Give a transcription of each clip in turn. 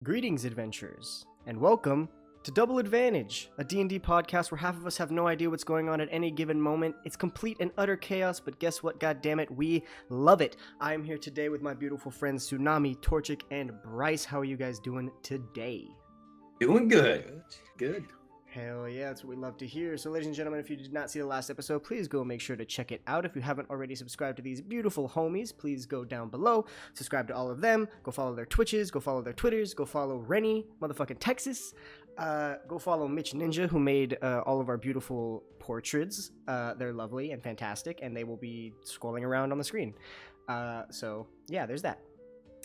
Greetings, adventurers, and welcome to Double Advantage, a D&D podcast where half of us have no idea what's going on at any given moment. It's complete and utter chaos, but guess what? God damn it, we love it. I'm here today with my beautiful friends Tsunami, Torchic, and Bryce. How are you guys doing today? Doing good. Good. Hell yeah, that's what we love to hear. So ladies and gentlemen, if you did not see the last episode, please go make sure to check it out. If you haven't already subscribed to these beautiful homies, please go down below, subscribe to all of them, go follow their Twitches, go follow their Twitters, go follow Renny, motherfucking Texas, go follow Mitch Ninja, who made all of our beautiful portraits. They're lovely and fantastic, and they will be scrolling around on the screen. So yeah, there's that.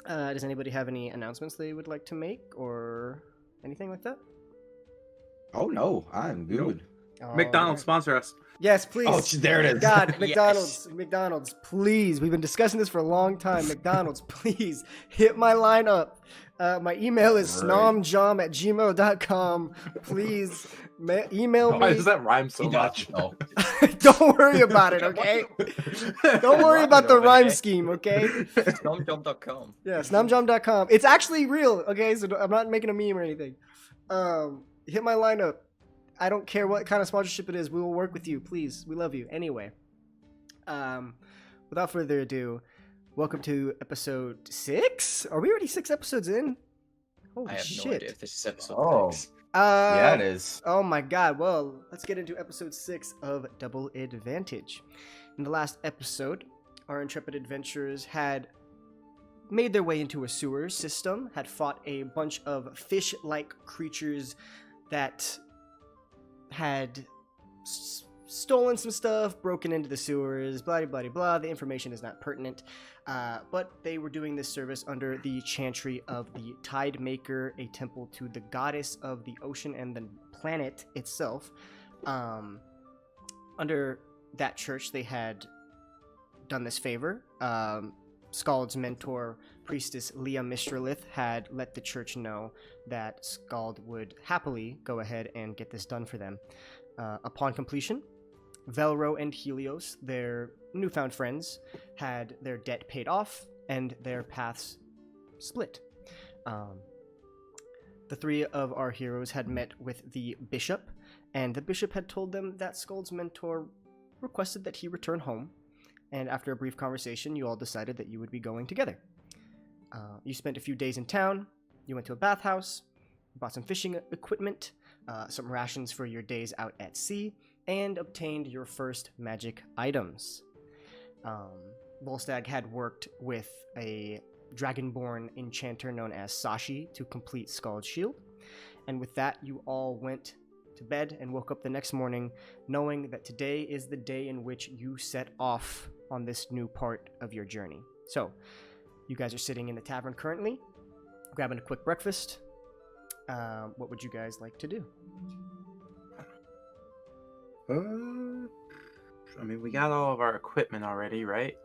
Does anybody have any announcements they would like to make or anything like that? Oh no, I'm good. McDonald's sponsor us. Yes, please. Oh, there it is. God, McDonald's, please. We've been discussing this for a long time. McDonald's, please hit my line up. My email is snomjom@gmail.com. Please email me. Why does that rhyme so much? Don't worry about it, okay? Don't worry about the rhyme scheme, okay? Snomjom.com. Yeah, snomjom.com. It's actually real, okay? So I'm not making a meme or anything. Hit my lineup. I don't care what kind of sponsorship it is. We will work with you, please. We love you. Anyway, without further ado, welcome to episode 6. Are we already 6 episodes in? Holy I have shit! no idea if this is episode Oh. 6. Yeah, it is. Oh my god. Well, let's get into episode 6 of Double Advantage. In the last episode, our intrepid adventurers had made their way into a sewer system, had fought a bunch of fish-like creatures that had stolen some stuff, broken into the sewers, blah, blah, blah, blah. The information is not pertinent, but they were doing this service under the chantry of the Tide Maker, a temple to the goddess of the ocean and the planet itself. Under that church, they had done this favor. Skald's mentor, priestess Leah Mistralith, had let the church know that Skald would happily go ahead and get this done for them. Upon completion, Velro and Helios, their newfound friends, had their debt paid off and their paths split. The three of our heroes had met with the bishop, and the bishop had told them that Skald's mentor requested that he return home. And after a brief conversation, you all decided that you would be going together. You spent a few days in town, you went to a bathhouse, bought some fishing equipment, some rations for your days out at sea, and obtained your first magic items. Volstagg had worked with a dragonborn enchanter known as Sashi to complete Skald's shield, and with that you all went to bed and woke up the next morning knowing that today is the day in which you set off on this new part of your journey. So, you guys are sitting in the tavern currently, grabbing a quick breakfast. What would you guys like to do? I mean, we got all of our equipment already, right?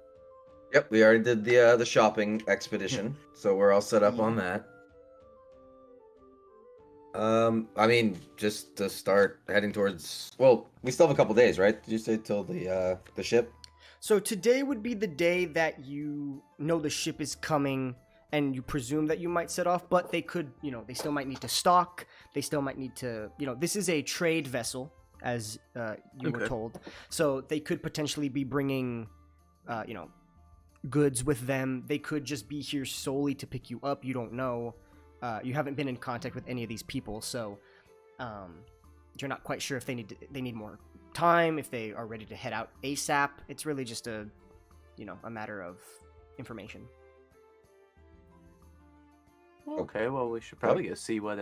Yep, we already did the shopping expedition, so we're all set up on that. I mean, just to start heading towards. Well, we still have a couple days, right? Did you say till the ship? So today would be the day that you know the ship is coming, and you presume that you might set off, but they could, they still might need to stock. They still might need to, this is a trade vessel, as you were told. So they could potentially be bringing, goods with them. They could just be here solely to pick you up. You don't know. You haven't been in contact with any of these people, so you're not quite sure if they need more time, if they are ready to head out ASAP. It's really just a matter of information. Okay, well, we should probably go see what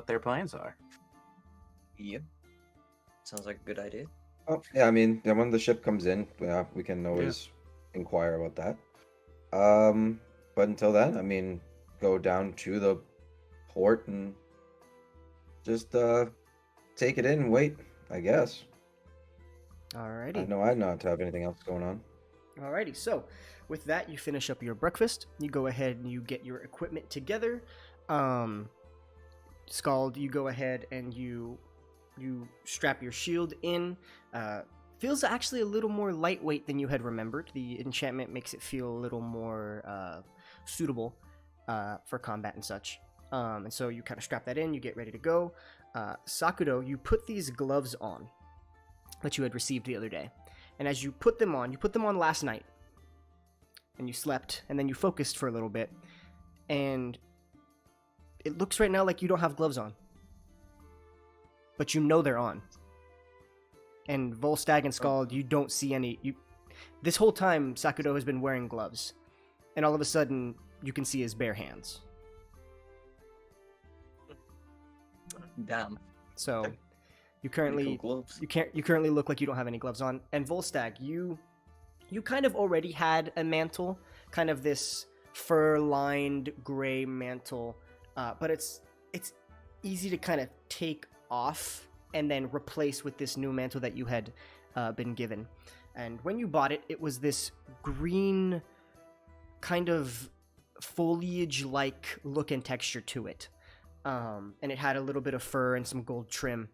their plans are. Yep. Sounds like a good idea. Oh, yeah. I mean, when the ship comes in, we can always inquire about that. But until then, I mean, go down to the port and just take it in and wait, I guess. Alrighty. No, I not to have anything else going on. Alrighty, so with that, you finish up your breakfast. You go ahead and you get your equipment together. Skald, you go ahead and you strap your shield in. Feels actually a little more lightweight than you had remembered. The enchantment makes it feel a little more suitable for combat and such. And so you kind of strap that in, you get ready to go. Sakudo, you put these gloves on that you had received the other day. And as you put them on last night. And you slept, and then you focused for a little bit. And it looks right now like you don't have gloves on. But you know they're on. And Volstagg and Scald, you don't see any... This whole time, Sakudo has been wearing gloves. And all of a sudden, you can see his bare hands. Damn. So, you Pretty cool gloves. you currently look like you don't have any gloves on. And Volstagg, you kind of already had a mantle, kind of this fur-lined gray mantle, but it's easy to kind of take off and then replace with this new mantle that you had been given. And when you bought it, it was this green kind of foliage-like look and texture to it. And it had a little bit of fur and some gold trim.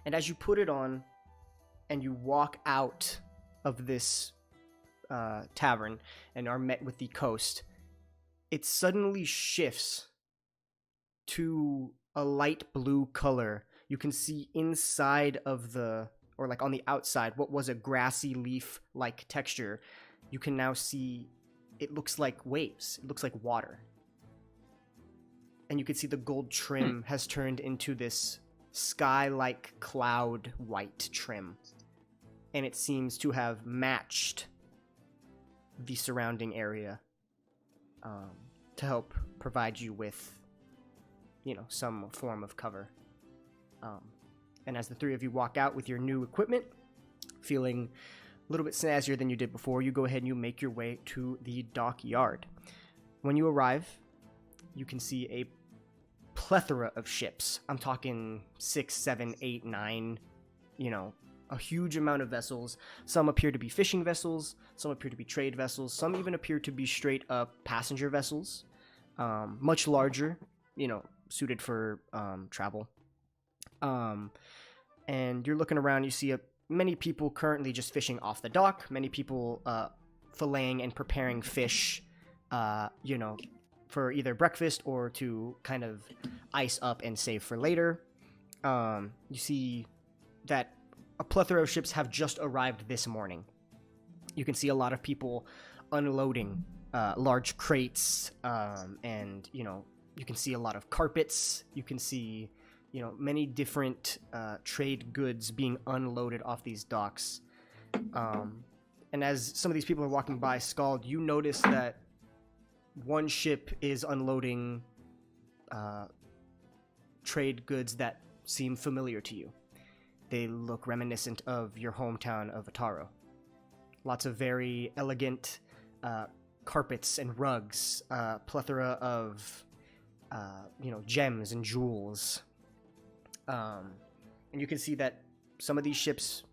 And as you put it on and you walk out of this tavern and are met with the coast, it suddenly shifts to a light blue color. You can see inside of or like on the outside, what was a grassy leaf-like texture, you can now see it looks like waves. It looks like water. And you can see the gold trim has turned into this sky-like cloud white trim. And it seems to have matched the surrounding area to help provide you with, some form of cover. And as the three of you walk out with your new equipment, feeling a little bit snazzier than you did before, you go ahead and you make your way to the dockyard. When you arrive, you can see a plethora of ships. I'm talking 6, 7, 8, 9, a huge amount of vessels. Some appear to be fishing vessels, some appear to be trade vessels, some even appear to be straight up passenger vessels, much larger, suited for travel. And you're looking around, you see many people currently just fishing off the dock, many people filleting and preparing fish, for either breakfast or to kind of ice up and save for later. You see that a plethora of ships have just arrived this morning. You can see a lot of people unloading large crates, and, you can see a lot of carpets. You can see, many different trade goods being unloaded off these docks. And as some of these people are walking by, Scald, you notice that one ship is unloading trade goods that seem familiar to you. They look reminiscent of your hometown of Ataro. Lots of very elegant carpets and rugs, plethora of, gems and jewels. And you can see that some of these ships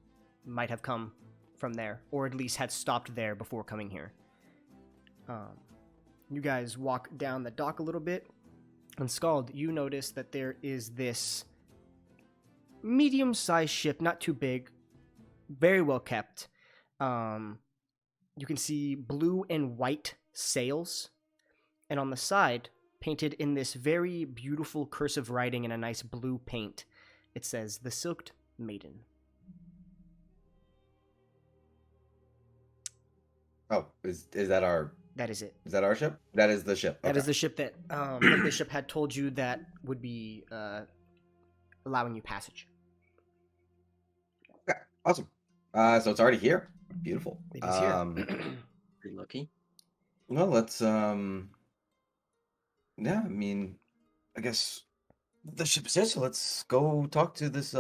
might have come from there, or at least had stopped there before coming here. You guys walk down the dock a little bit, and Scald, you notice that there is this medium-sized ship, not too big, very well kept. You can see blue and white sails, and on the side, painted in this very beautiful cursive writing in a nice blue paint, it says, "The Silked Maiden." Oh, is that our... That is it. Is that our ship? That is the ship. That is the ship that the bishop had told you that would be allowing you passage. Okay, awesome. So it's already here. Beautiful. It is here. Pretty lucky. Well, let's yeah, I guess the ship is here, so let's go talk to this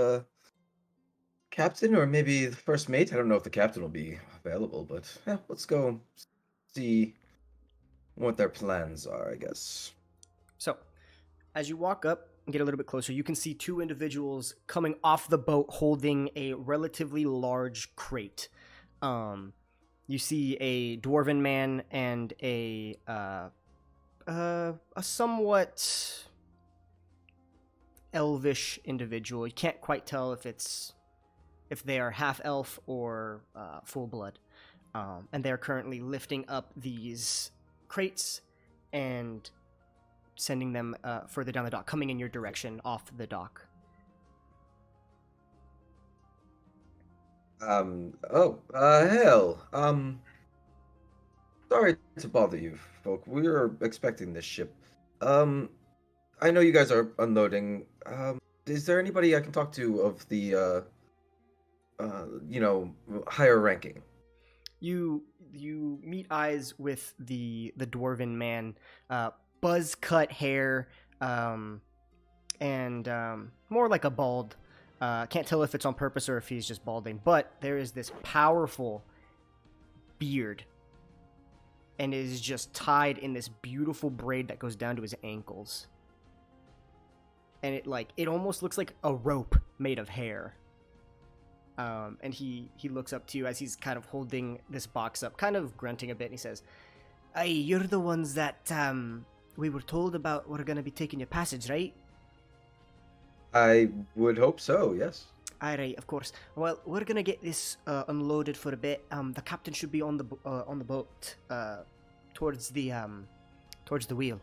captain, or maybe the first mate. I don't know if the captain will be available, but yeah, let's go see what their plans are, I guess. So, as you walk up and get a little bit closer, you can see two individuals coming off the boat holding a relatively large crate. You see a dwarven man and a somewhat elvish individual. You can't quite tell if they are half elf or full blood. And they're currently lifting up these crates and sending them further down the dock, coming in your direction off the dock. Hell. Sorry to bother you, folk. We were expecting this ship. I know you guys are unloading. Is there anybody I can talk to of the, higher ranking? You meet eyes with the dwarven man, buzz cut hair, and more like a bald. Can't tell if it's on purpose or if he's just balding, but there is this powerful beard, and it is just tied in this beautiful braid that goes down to his ankles. And it almost looks like a rope made of hair. And he looks up to you as he's kind of holding this box up, kind of grunting a bit, and he says, "Aye, you're the ones that we were told about were going to be taking your passage, right?" I would hope so, yes. Aye, right, of course. Well, we're going to get this unloaded for a bit. The captain should be on the boat towards the wheel.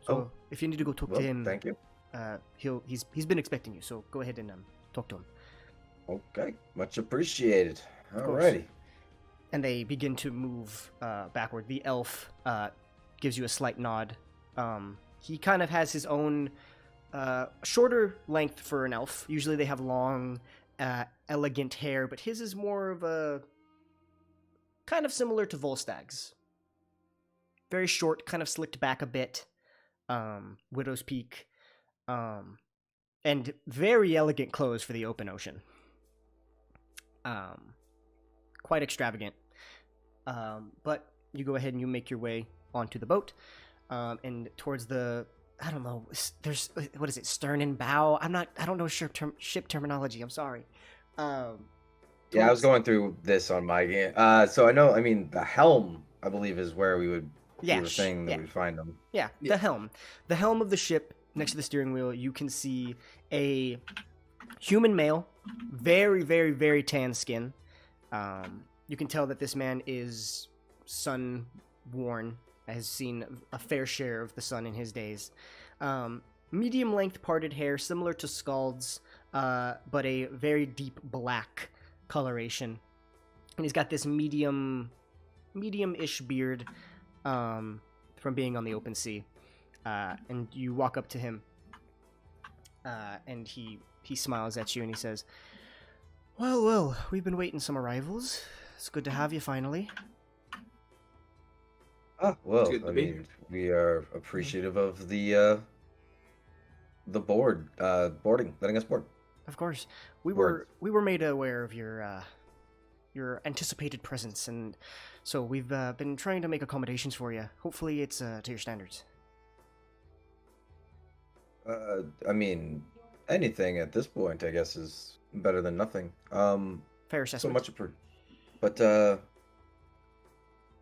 So if you need to go talk to him, thank you. He's been expecting you, so go ahead and talk to him. Okay, much appreciated. Alrighty. And they begin to move backward. The elf gives you a slight nod. He kind of has his own shorter length for an elf. Usually they have long, elegant hair, but his is more of a kind of similar to Volstag's. Very short, kind of slicked back a bit. Widow's Peak. And very elegant clothes for the open ocean. Quite extravagant. But you go ahead and you make your way onto the boat. And towards the, I don't know, there's, what is it, stern and bow? I don't know ship terminology, I'm sorry. Yeah, I was going through this on my game. So the helm, I believe, is where we would, you were saying that we'd find them. Yeah, the helm. The helm of the ship, next to the steering wheel, you can see a human male, very, very, very tan skin. You can tell that this man is sun-worn, has seen a fair share of the sun in his days. Medium-length parted hair, similar to Scald's, but a very deep black coloration. And he's got this medium-ish beard from being on the open sea. And you walk up to him, and he smiles at you and he says, Well, we've been waiting some arrivals. It's good to have you finally. We are appreciative of the boarding, letting us board. Of course, we were made aware of your anticipated presence, and so we've been trying to make accommodations for you. Hopefully, it's to your standards. Anything at this point, I guess, is better than nothing. Fair assessment. So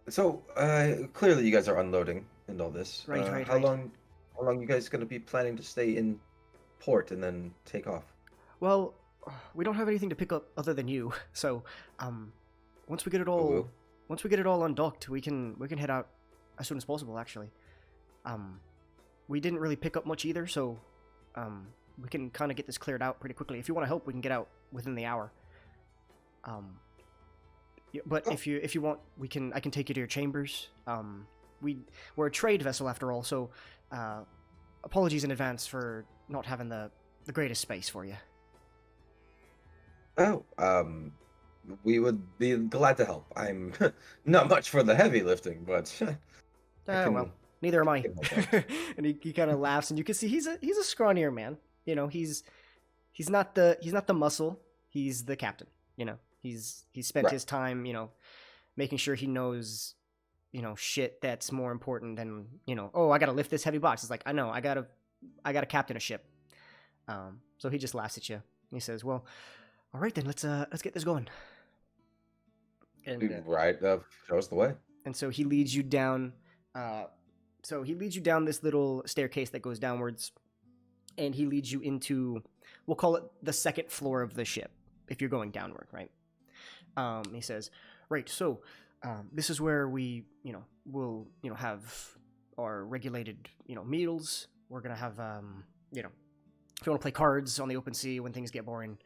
much clearly you guys are unloading and all this. Right. How long you guys going to be planning to stay in port and then take off? Well, we don't have anything to pick up other than you. So, once we get it all undocked, we can head out as soon as possible. Actually, we didn't really pick up much either, so we can kind of get this cleared out pretty quickly. If you want to help, we can get out within the hour. But if you want, I can take you to your chambers. We're a trade vessel after all, so apologies in advance for not having the greatest space for you. We would be glad to help. I'm not much for the heavy lifting, but well, neither am I. And he kind of laughs, and you can see he's a scrawnier man. You know, he's not the muscle. He's the captain. You know, he's spent his time, making sure he knows, shit that's more important than, I gotta lift this heavy box. It's like, I know, I gotta captain a ship. So he just laughs at you. He says, "Well, all right then, let's get this going." And show us the way. And so he leads you down. This little staircase that goes downwards, and he leads you into, we'll call it the second floor of the ship, if you're going downward, right? He says, "Right, so this is where we, will, have are regulated, meals. We're gonna have, if you want to play cards on the open sea when things get boring,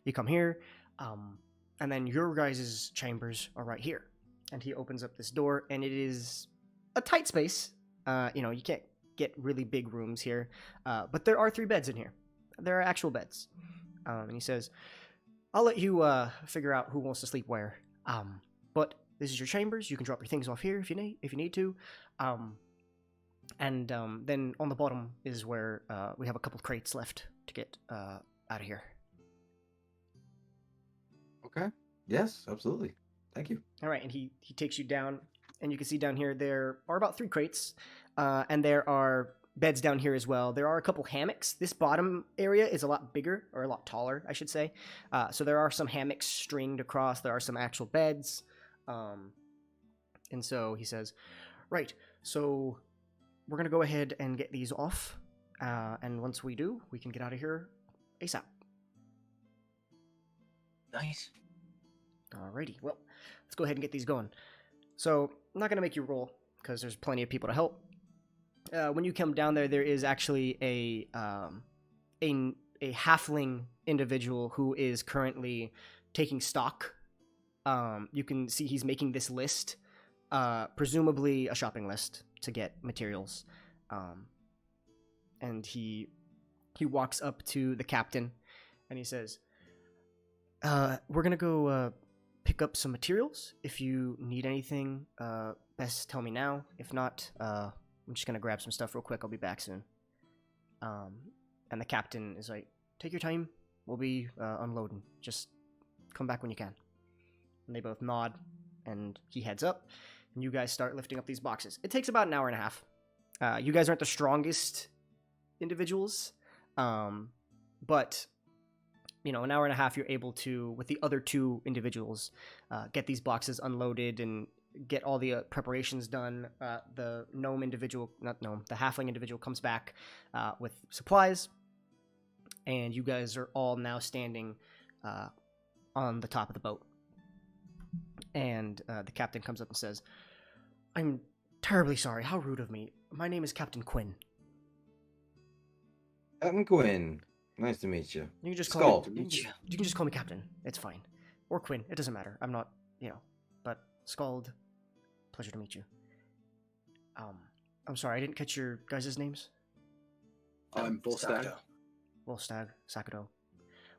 you come here. And then your guys' chambers are right here. And he opens up this door, and it is a tight space. You can't get really big rooms here, but there are 3 beds in here. There are actual beds. And he says, I'll let you figure out who wants to sleep where. But this is your chambers. You can drop your things off here if you need to. And then on the bottom is where we have a couple crates left to get out of here. Okay. Yes, absolutely. Thank you. All right, and he takes you down, and you can see down here there are about 3 crates, and there are beds down here as well. There are a couple hammocks. This bottom area is a lot bigger, or a lot taller, I should say. So there are some hammocks stringed across. There are some actual beds. And so he says, right, so we're going to go ahead and get these off. And once we do, we can get out of here ASAP. Nice. Alrighty, well, let's go ahead and get these going. So, I'm not going to make you roll, because there's plenty of people to help. When you come down there, there is actually a halfling individual who is currently taking stock. You can see he's making this list, presumably a shopping list to get materials. And he walks up to the captain, and he says, we're going to go pick up some materials. If you need anything, best tell me now. If not, I'm just going to grab some stuff real quick. I'll be back soon. And the captain is like, take your time. We'll be unloading. Just come back when you can. And they both nod, and he heads up, and you guys start lifting up these boxes. It takes about an hour and a half. You guys aren't the strongest individuals, but an hour and a half, you're able to, with the other 2 individuals, get these boxes unloaded and get all the preparations done. The the halfling individual comes back with supplies, and you guys are all now standing on the top of the boat. And the captain comes up and says, I'm terribly sorry. How rude of me. My name is Captain Quinn. Captain Quinn. Nice to meet you. You can just call Skull. me. You can just call me Captain. It's fine. Or Quinn. It doesn't matter. I'm not, But Scald, pleasure to meet you. I'm sorry. I didn't catch your guys' names. I'm Volstagg. Volstagg, Sakado.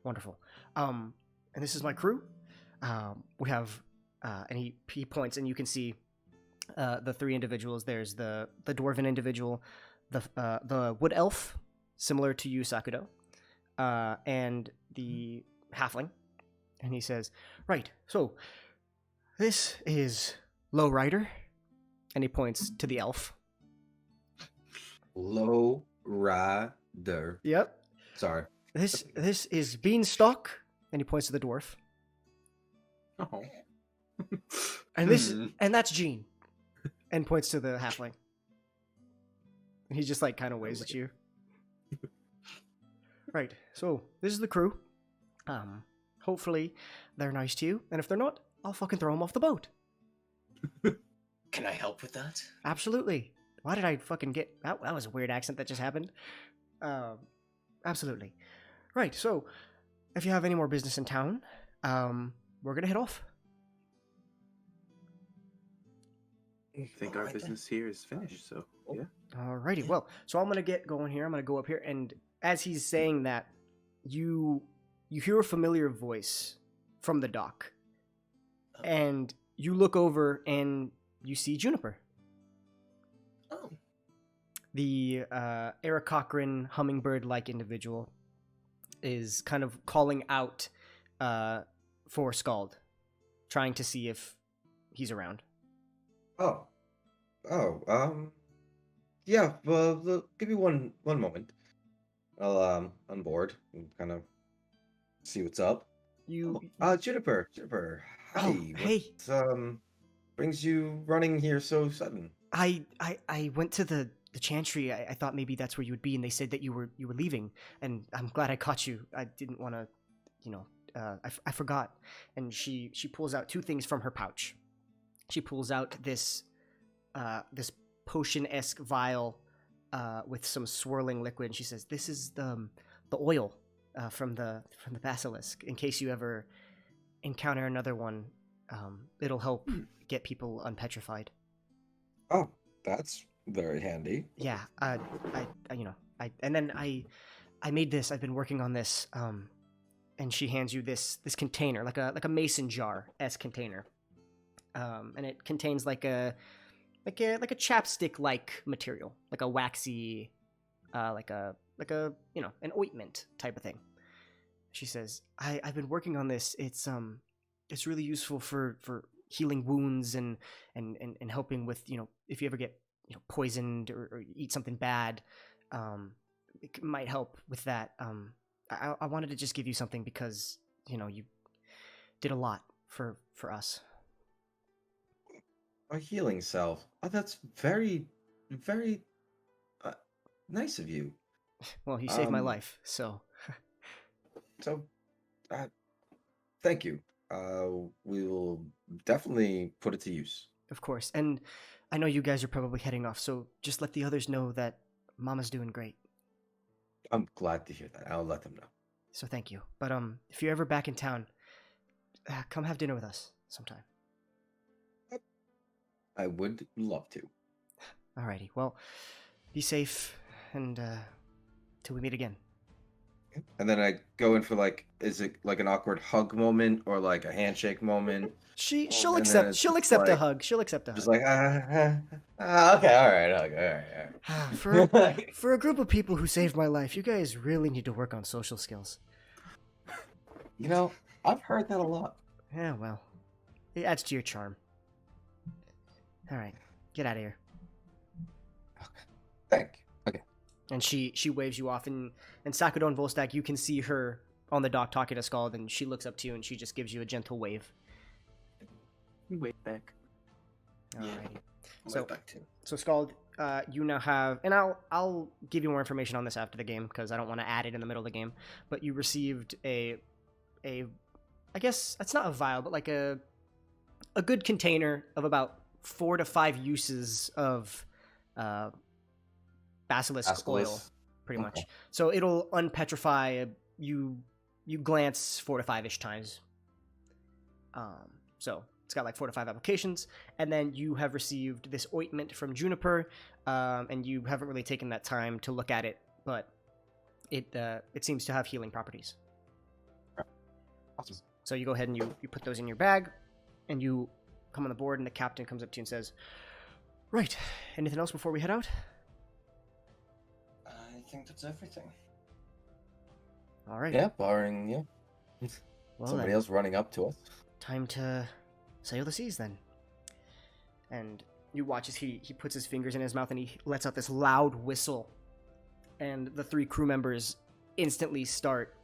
Wonderful. And this is my crew. We have, and he points, and you can see the 3 individuals. There's the dwarven individual, the wood elf, similar to you, Sakado. And the halfling. And he says, right, so this is Lowrider. And he points to the elf. Lowrider. Yep. Sorry. This is Beanstalk. And he points to the dwarf. Oh. And that's Jean. And points to the halfling. And he just kind of waves at you. Right, so this is the crew. Hopefully they're nice to you, and if they're not, I'll fucking throw them off the boat. Can I help with that? Absolutely. Why did I fucking get... That was a weird accent that just happened. Absolutely. Right, so if you have any more business in town, we're gonna head off. I think our business here is finished, so yeah. Alrighty, well, so I'm gonna get going here. I'm gonna go up here, and as he's saying that, you hear a familiar voice from the dock, and you look over and you see Juniper. Oh. The Eric Cochran hummingbird-like individual is kind of calling out for Scald, trying to see if he's around. Yeah, well, give me one moment. I'll on board and kind of see what's up. Juniper, hi. Hey. What brings you running here so sudden? I went to the chantry. I thought maybe that's where you would be, and they said that you were leaving, and I'm glad I caught you. I didn't want to, I forgot. And she pulls out 2 things from her pouch. She pulls out this potion-esque vial with some swirling liquid. And she says, "This is the oil from the basilisk. In case you ever encounter another one, it'll help get people unpetrified." Oh, that's very handy. Yeah, I made this. I've been working on this. And she hands you this container, like a mason jar-esque container, and it contains like a chapstick-like material, like a waxy, like a an ointment type of thing. She says, I've been working on this. It's really useful for healing wounds and helping with, if you ever get poisoned or eat something bad, it might help with that. I wanted to just give you something because you did a lot for us. A healing salve. Oh, that's very, very nice of you. Well, you saved my life, so. So, thank you. We will definitely put it to use. Of course, and I know you guys are probably heading off, so just let the others know that Mama's doing great. I'm glad to hear that. I'll let them know. So thank you. But if you're ever back in town, come have dinner with us sometime. I would love to. Alrighty. Well, be safe, and till we meet again. And then I go in for is it like an awkward hug moment or like a handshake moment? She'll And accept. then it's She'll just accept a like- hug. She'll accept a hug. Just like okay, all right, okay, all right. For a group of people who saved my life, you guys really need to work on social skills. I've heard that a lot. Yeah, well, it adds to your charm. All right, get out of here. Thank you. Okay. And she waves you off, and Sakado and Volstagg, you can see her on the dock talking to Scald, and she looks up to you and she just gives you a gentle wave. Wait back. Alrighty. I'm So- right back to. So Scald, you now have, and I'll give you more information on this after the game because I don't want to add it in the middle of the game. But you received a I guess it's not a vial, but like a good container of about 4 to 5 uses of basilisk oil, pretty much. Okay. So it'll unpetrify you. You glance 4 to 5-ish times. So it's got like 4 to 5 applications, and then you have received this ointment from Juniper, and you haven't really taken that time to look at it, but it seems to have healing properties. Awesome. So you go ahead and you put those in your bag, and you come on the board, and the captain comes up to you and says, "Right, anything else before we head out?" I think that's everything. All right. Yeah, barring Well, somebody then, else running up to us. time to sail the seas then. And you watch as he puts his fingers in his mouth and he lets out this loud whistle, and the 3 crew members instantly start.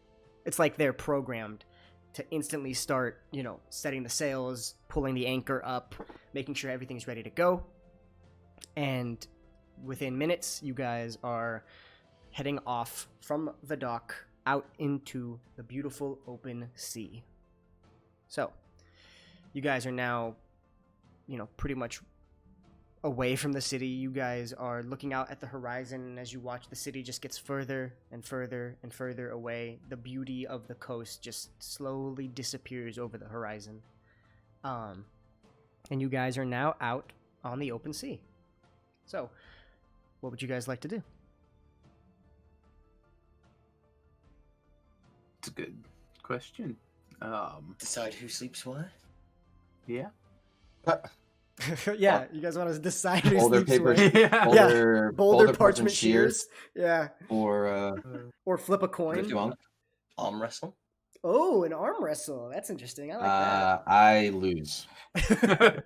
It's like they're programmed to instantly start, setting the sails, pulling the anchor up, making sure everything's ready to go. And within minutes, you guys are heading off from the dock out into the beautiful open sea. So, you guys are now, pretty much away from the city. You guys are looking out at the horizon, and as you watch, the city just gets further and further and further away. The beauty of the coast just slowly disappears over the horizon. And you guys are now out on the open sea. So, what would you guys like to do? It's a good question. Decide who sleeps where? Yeah. Yeah, you guys want to decide who Boulder sleeps paper, where? Yeah. Boulder parchment shears. Yeah. or Or flip a coin. monk. Arm wrestle? Oh, an arm wrestle. That's interesting. I like I lose. that.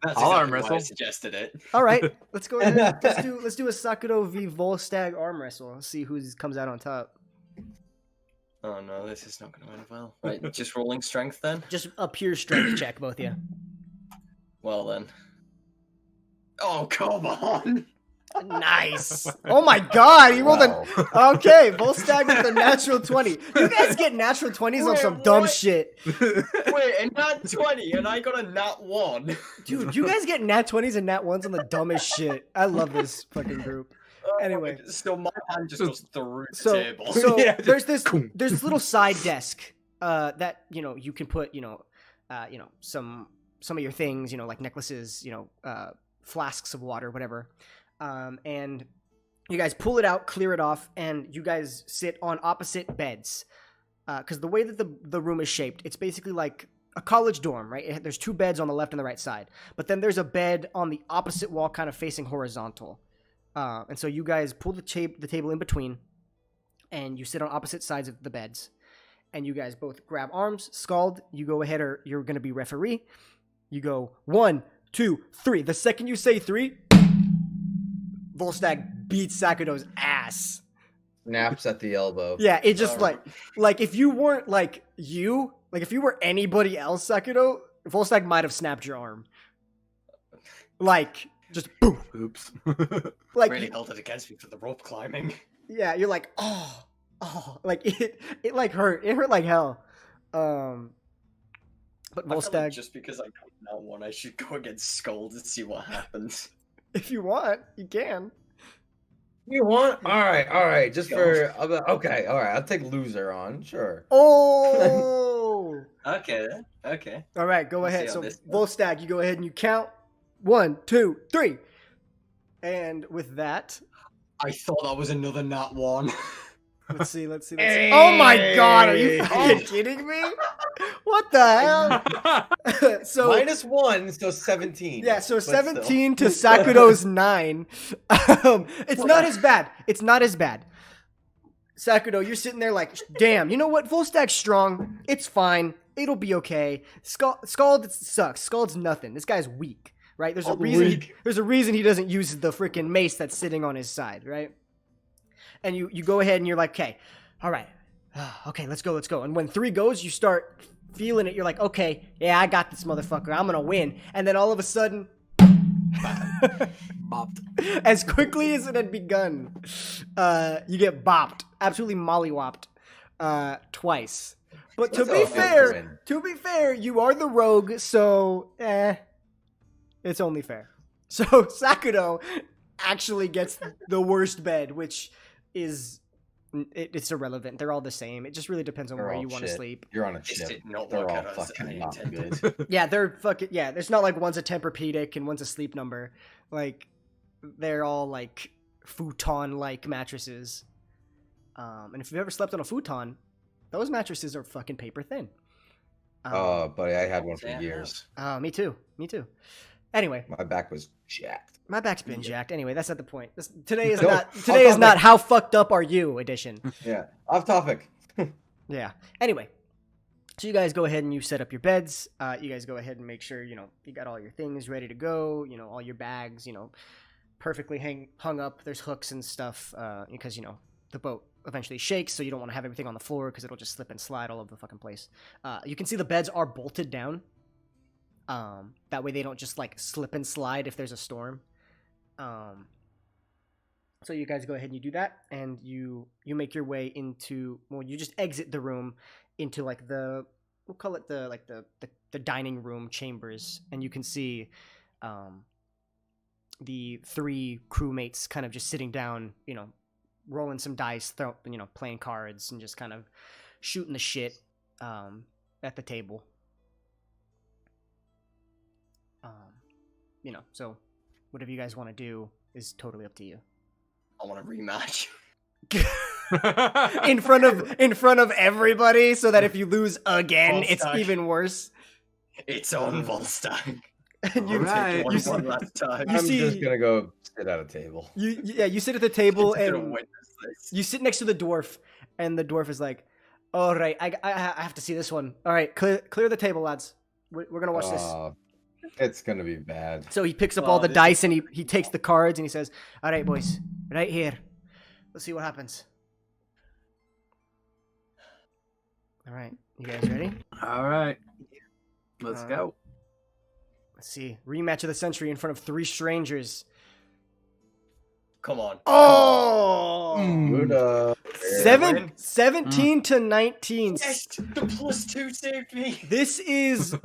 That's I'll arm why I wrestle. suggested it. All right, let's go ahead. Let's do a Sakuro v Volstagg arm wrestle. Let's see who comes out on top. Oh no, this is not going to end well. Right, just rolling strength then? Just a pure strength check, both of you. Well then. Oh, come on! Nice. Oh my god, he rolled Wow. Okay, Volstagg with a natural 20. You guys get natural 20s on Wait, some dumb what? shit. Wait, and nat 20, and I got a nat 1. Dude, you guys get nat 20s and nat 1s on the dumbest shit. I love this fucking group. Anyway. So my hand just goes through the So, table. so Yeah, there's this little side desk that, you know, you can put, some of your things, like necklaces, flasks of water, whatever. And you guys pull it out, clear it off, and you guys sit on opposite beds. Because the way that the room is shaped, it's basically like a college dorm, right? There's 2 beds on the left and the right side. But then there's a bed on the opposite wall kind of facing horizontal. And so you guys pull the table in between, and you sit on opposite sides of the beds. And you guys both grab arms. Scald, you go ahead, or you're going to be referee. You go 1, 2, 3. The second you say 3, Volstagg beats Sakudo's ass. Snaps at the elbow. Yeah, it just Alright. like if you weren't if you were anybody else, Sakudo, Volstagg might have snapped your arm. Like, just boom. Oops. Like, Really held it against me for the rope climbing. yeah, you're like, like it like hurt. It hurt like hell. But I feel like Volstagg, just because I got nat 1, I should go against Skull to see what happens. if you want, you can. You want? All right. Just Go. for okay. All right. I'll take loser on. Sure. Oh. Okay, then. Okay. All right, go Let's ahead. see So how this goes. Volstagg, you go ahead and you count 1, 2, 3. And with that, I thought that was another nat 1. let's see. Oh my god, are you fucking Hey. kidding me? What the hell? So -1, so 17. yeah, so But still. 17 to Sakudo's 9. It's not as bad. It's not as bad. Sakudo, you're sitting there like, damn, you know what? Volstagg's strong. It's fine. It'll be okay. Scald sucks. Scald's nothing. This guy's weak, right? There's a reason. There's a reason he doesn't use the freaking mace that's sitting on his side, right? And you go ahead and you're like, okay, all right, okay, let's go. And when 3 goes, you start feeling it. You're like, okay, yeah, I got this motherfucker. I'm gonna win. And then all of a sudden, Bopped. as quickly as it had begun, you get bopped, absolutely mollywopped, twice. But to That's be fair, you are the rogue, so it's only fair. So Sakudo actually gets the worst bed, which is it's irrelevant. They're all the same. It just really depends on They're where all you want to shit. sleep. You're on a This ship. did not They're work all out as I fucking not intended. good. Yeah, they're fucking there's not like one's a Tempur-Pedic and one's a sleep number. Like they're all like futon-like mattresses. And if you've ever slept on a futon, those mattresses are fucking paper thin. Oh, buddy, I had one for Yeah. years. Me too. Anyway, My back was jacked. my back's been jacked. Anyway, that's not the point. Today is No, not off today is not topic. how fucked up are you edition. Yeah, off topic. Yeah. Anyway, so you guys go ahead and you set up your beds. You guys go ahead and make sure you got all your things ready to go. All your bags, perfectly hung up. There's hooks and stuff because the boat eventually shakes, so you don't want to have everything on the floor because it'll just slip and slide all over the fucking place. You can see the beds are bolted down. That way they don't just like slip and slide if there's a storm. So you guys go ahead and you do that, and you make your way into you just exit the room into like we'll call it the dining room chambers, and you can see the 3 crewmates kind of just sitting down, rolling some dice, playing cards, and just kind of shooting the shit at the table. So whatever you guys want to do is totally up to you. I want a rematch. in front of everybody, so that if you lose again, it's Volstagg. even worse. It's on Volstagg. And you, Alright. you see, One last time. You I'm see- just gonna go sit at a table. you sit at the table Just gonna and witness this. you sit next to the dwarf, and the dwarf is like, "All right, I have to see this one. All right, clear the table, lads. We're gonna watch this." It's gonna be bad. So he picks up Oh, all the this is dice and he takes the cards and he says, "All right, boys, right here. Let's see what happens." All right, you guys ready? All right. Let's Alright. go. Let's see. Rematch of the century in front of 3 strangers. Come on. Oh! Good, Win. 17 to 19. Yes, the +2 saved me. This is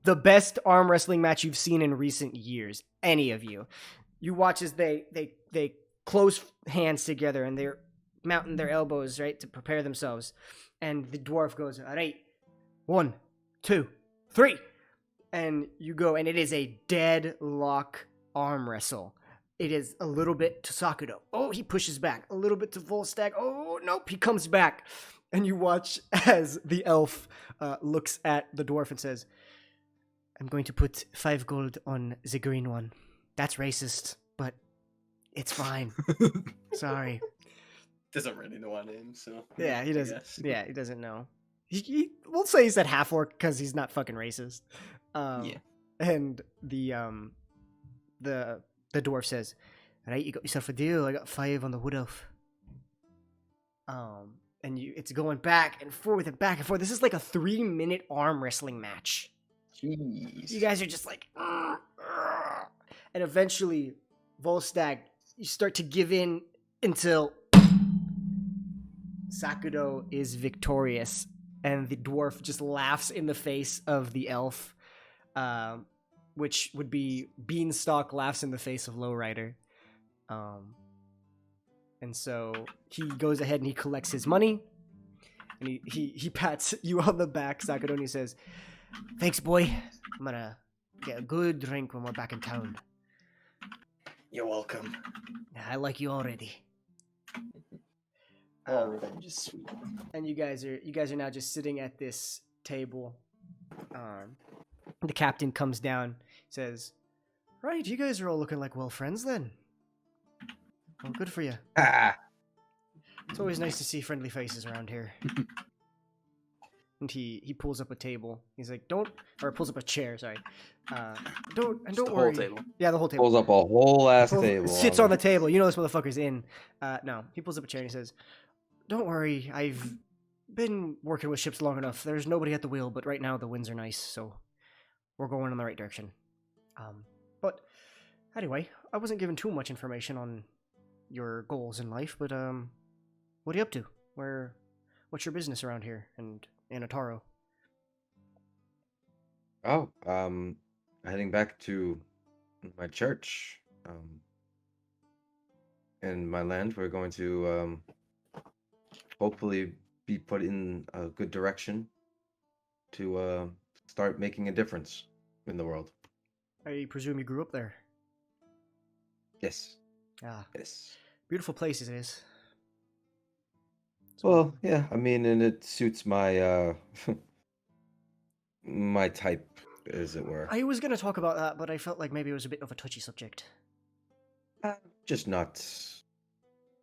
the best arm wrestling match you've seen in recent years. Any of you. You watch as they close hands together and they're mounting their elbows, right, to prepare themselves. And the dwarf goes, all right, 1, 2, 3. And you go, and it is a deadlock arm wrestle. It is a little bit to Sakudo. Oh, he pushes back. A little bit to Volstagg. Oh, nope, he comes back. And you watch as the elf looks at the dwarf and says, I'm going to put 5 gold on the green one. That's racist, but it's fine. Sorry. Doesn't really know our name, so. Yeah, he I doesn't. guess. Yeah, he doesn't know. We'll say he said half orc because he's not fucking racist. Yeah. And the dwarf says, "All right, you got yourself a deal. I got 5 on the wood elf." And it's going back and forth and back and forth. This is like a 3-minute arm wrestling match. Jeez. You guys are just like, "Ugh, ugh." And eventually, Volstagg, you start to give in until Sakudo is victorious, and the dwarf just laughs in the face of the elf, which would be Beanstalk laughs in the face of Lowrider. And so he goes ahead and he collects his money, and he pats you on the back, Sakudo, and he says, "Thanks, boy. I'm gonna get a good drink when we're back in town. You're welcome. I like you already." Oh, revenge is sweet. And you guys are now just sitting at this table. The captain comes down, says, "Right, you guys are all looking like well friends then. Well, good for you. Ah, It's always nice to see friendly faces around here." And he pulls up a table. He's like, pulls up a chair. Sorry. Don't Just the worry. whole table. Yeah, the whole table. pulls up a whole ass table. Sits on the table. You know this motherfucker's in. No, he pulls up a chair and he says, "Don't worry, I've been working with ships long enough. There's nobody at the wheel, but right now the winds are nice, so we're going in the right direction." But anyway, I wasn't given too much information on your goals in life, but what are you up to? What's your business around here and in Ataro? Oh, heading back to my church. In my land, we're going to hopefully be put in a good direction to start making a difference in the world. I presume you grew up there. Yes, Ah, yes. beautiful place it is. Well, yeah, I mean, and it suits my my type, as it were. I was gonna talk about that, but I felt like maybe it was a bit of a touchy subject. Just not.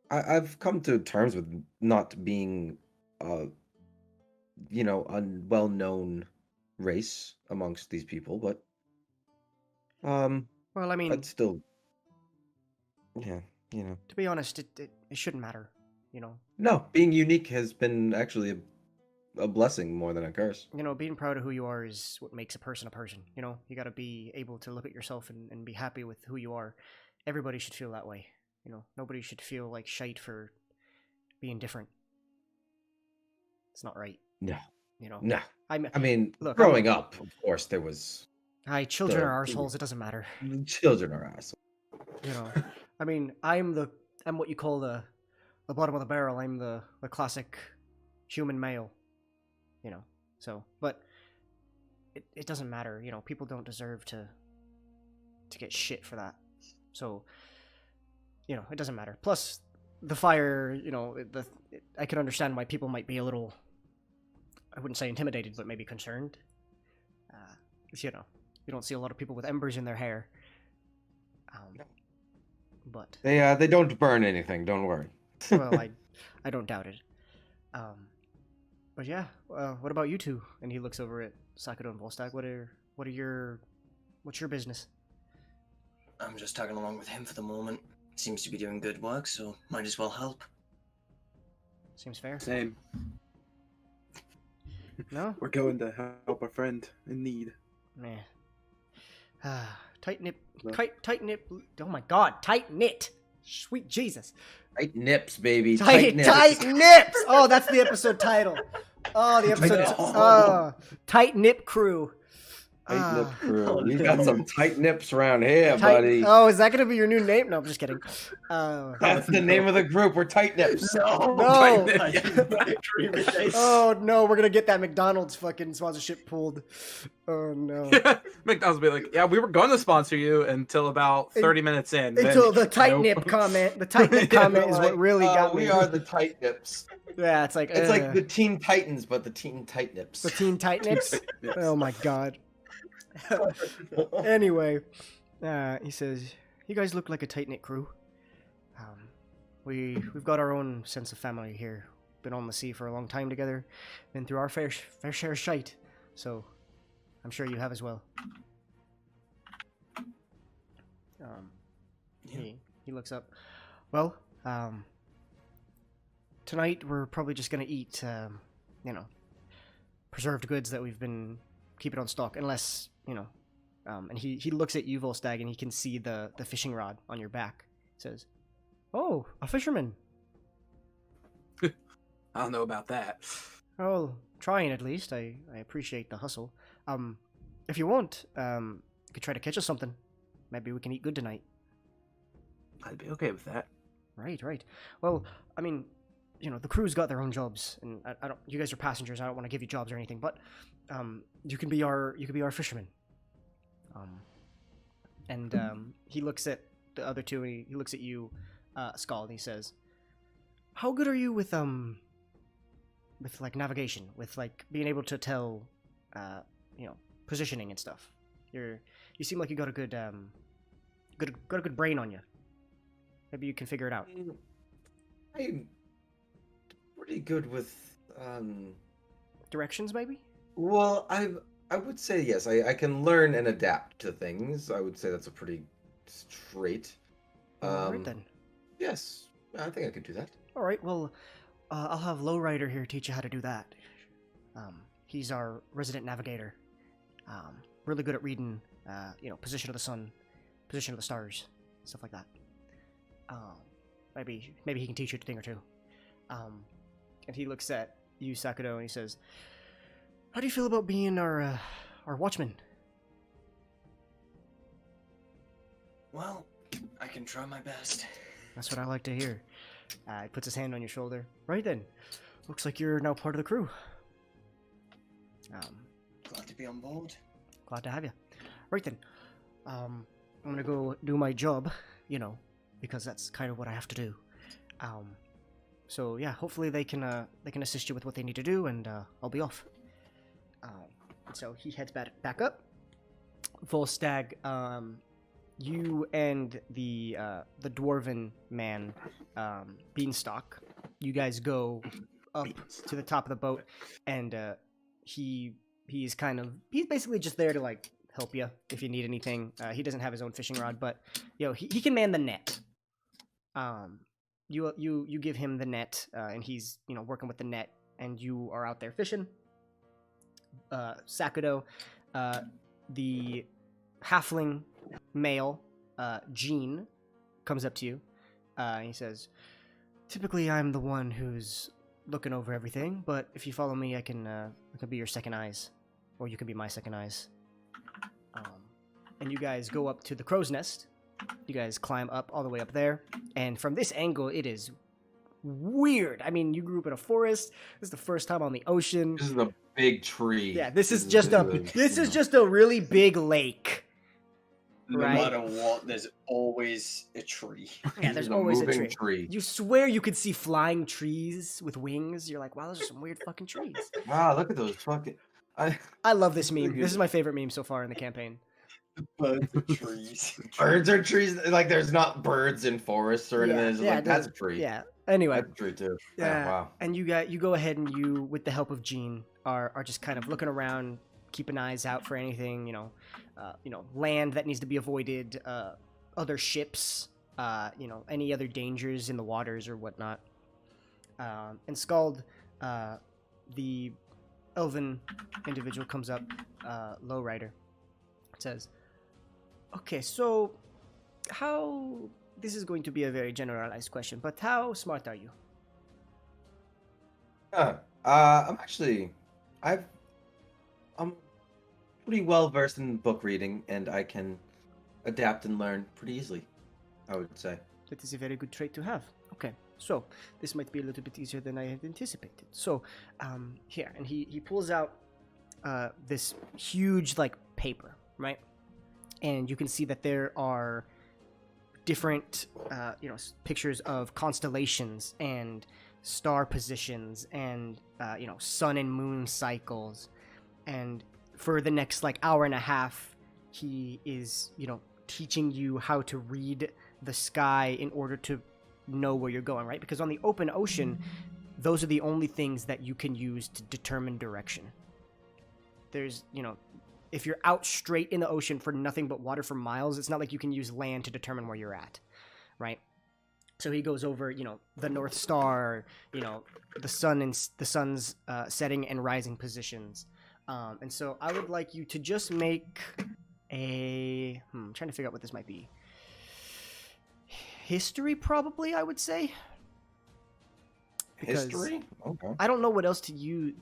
I've come to terms with not being, a well-known race amongst these people, but Well, I mean, but still, yeah, to be honest, it shouldn't matter, you know. no, being unique has been actually a blessing more than a curse. You know, being proud of who you are is what makes a person, you know. You gotta be able to look at yourself and be happy with who you are. Everybody should feel that way, you know. Nobody should feel like shite for being different. It's not right, No, you know. no. I mean, Look, growing up, of course, there was Hi, children the- are arseholes, it doesn't matter. children are assholes. You know. I mean, I'm what you call the bottom of the barrel. I'm the classic human male. You know. So, but it doesn't matter, you know. People don't deserve to get shit for that. So, you know, it doesn't matter. Plus, the fire, you know, I can understand why people might be a little, I wouldn't say intimidated, but maybe concerned. You know, you don't see a lot of people with embers in their hair. But They don't burn anything. Don't worry. well, I don't doubt it. But yeah, what about you two? And he looks over at Sakudo and Volstagg. What's your business? I'm just tagging along with him for the moment. Seems to be doing good work, so might as well help. Seems fair. Same. No? We're going to help a friend in need. Meh. Tight nip. No. Tight nip. Oh my God. Tight knit. Sweet Jesus. Tight nips, baby. Tight nips. Oh, that's the episode title. Oh, the episode. No. Tight nip crew. Tight nip crew. Oh, We no. got some tight nips around here, Tight- buddy. Oh, is that gonna be your new name? No, I'm just kidding. That's the name of the group. We're tight nips. No. No. Oh. Oh no, we're gonna get that McDonald's fucking sponsorship pulled. Oh no. McDonald's will be like, yeah, we were going to sponsor you until about 30 minutes in. then, Until the tight nope. nip comment. The tight nip comment is what really got me. We are the tight nips. Yeah, it's like The Teen Titans, but the Teen Tight Nips. the teen tight nips. Yes. Oh my God. Anyway, he says, "You guys look like a tight knit crew. We've got our own sense of family here. Been on the sea for a long time together. Been through our fair share of shite. So, I'm sure you have as well." He looks up. Well, tonight we're probably just gonna eat, preserved goods that we've been keeping on stock, unless, and he looks at you, Volstagg, and he can see the fishing rod on your back. Says, "Oh, a fisherman. I don't know about that. Oh, trying at least. I appreciate the hustle. If you want, you could try to catch us something. Maybe we can eat good tonight." I'd be okay with that. Right. Well, I mean, the crew's got their own jobs, and I don't. You guys are passengers. I don't want to give you jobs or anything, but you can be our fisherman. He looks at the other two, and he looks at you, Skull, and he says, "How good are you with like navigation, with like being able to tell, positioning and stuff? You seem like you got a good brain on you. Maybe you can figure it out." I'm pretty good with Directions, maybe? Well, I would say yes. I can learn and adapt to things. I would say that's a pretty straight. Alright then. Yes, I think I could do that. Alright, well, I'll have Lowrider here teach you how to do that. He's our resident navigator. Really good at reading, position of the sun, position of the stars, stuff like that. Maybe he can teach you a thing or two. And he looks at you, Sakudo, and he says, "How do you feel about being our watchman?" Well, I can try my best. That's what I like to hear. He puts his hand on your shoulder. Right then. Looks like you're now part of the crew. Glad to be on board. Glad to have you. Right then. I'm gonna go do my job, because that's kind of what I have to do. So yeah, hopefully they can assist you with what they need to do, and I'll be off. So he heads back up. Volstagg, you and the dwarven man, Beanstalk, you guys go up to the top of the boat, and he's basically just there to like help you if you need anything. He doesn't have his own fishing rod, but he can man the net. You give him the net, and he's working with the net, and you are out there fishing. Sakudo, the halfling male, Gene, comes up to you. He says, "Typically, I'm the one who's looking over everything, but if you follow me, I can be your second eyes, or you can be my second eyes." And you guys go up to the crow's nest. You guys climb up all the way up there, and from this angle, it is weird. I mean, you grew up in a forest. This is the first time on the ocean. This is a big tree. Yeah, this is just a really big lake. No Right. matter what, there's always a tree. Yeah, there's always a moving tree. You swear you could see flying trees with wings. You're like, wow, those are some weird fucking trees. Wow, look at those fucking. I love this meme. This is my favorite meme so far in the campaign. Birds are trees. Birds are trees. Like there's not birds in forests or anything. It's like, that's a tree. Yeah. Anyway. That's a tree too. Yeah. Wow. And you go ahead and you, with the help of Gene, are just kind of looking around, keeping eyes out for anything, land that needs to be avoided, other ships, any other dangers in the waters or whatnot. And Scald, the elven individual, comes up, Lowrider, says, Okay, so how... This is going to be a very generalized question, but how smart are you? I'm actually, I'm pretty well versed in book reading, and I can adapt and learn pretty easily, I would say. That is a very good trait to have. Okay, so this might be a little bit easier than I had anticipated. So, here, and he pulls out this huge, like, paper, right? And you can see that there are different, pictures of constellations and star positions and, sun and moon cycles. And for the next, like, hour and a half, he is, teaching you how to read the sky in order to know where you're going, right? Because on the open ocean, those are the only things that you can use to determine direction. There's, if you're out straight in the ocean for nothing but water for miles, it's not like you can use land to determine where you're at, right? So he goes over, the North Star, the sun and the sun's setting and rising positions. And so I would like you to just make I'm trying to figure out what this might be. History, probably, I would say. Because History? Okay. I don't know what else to use.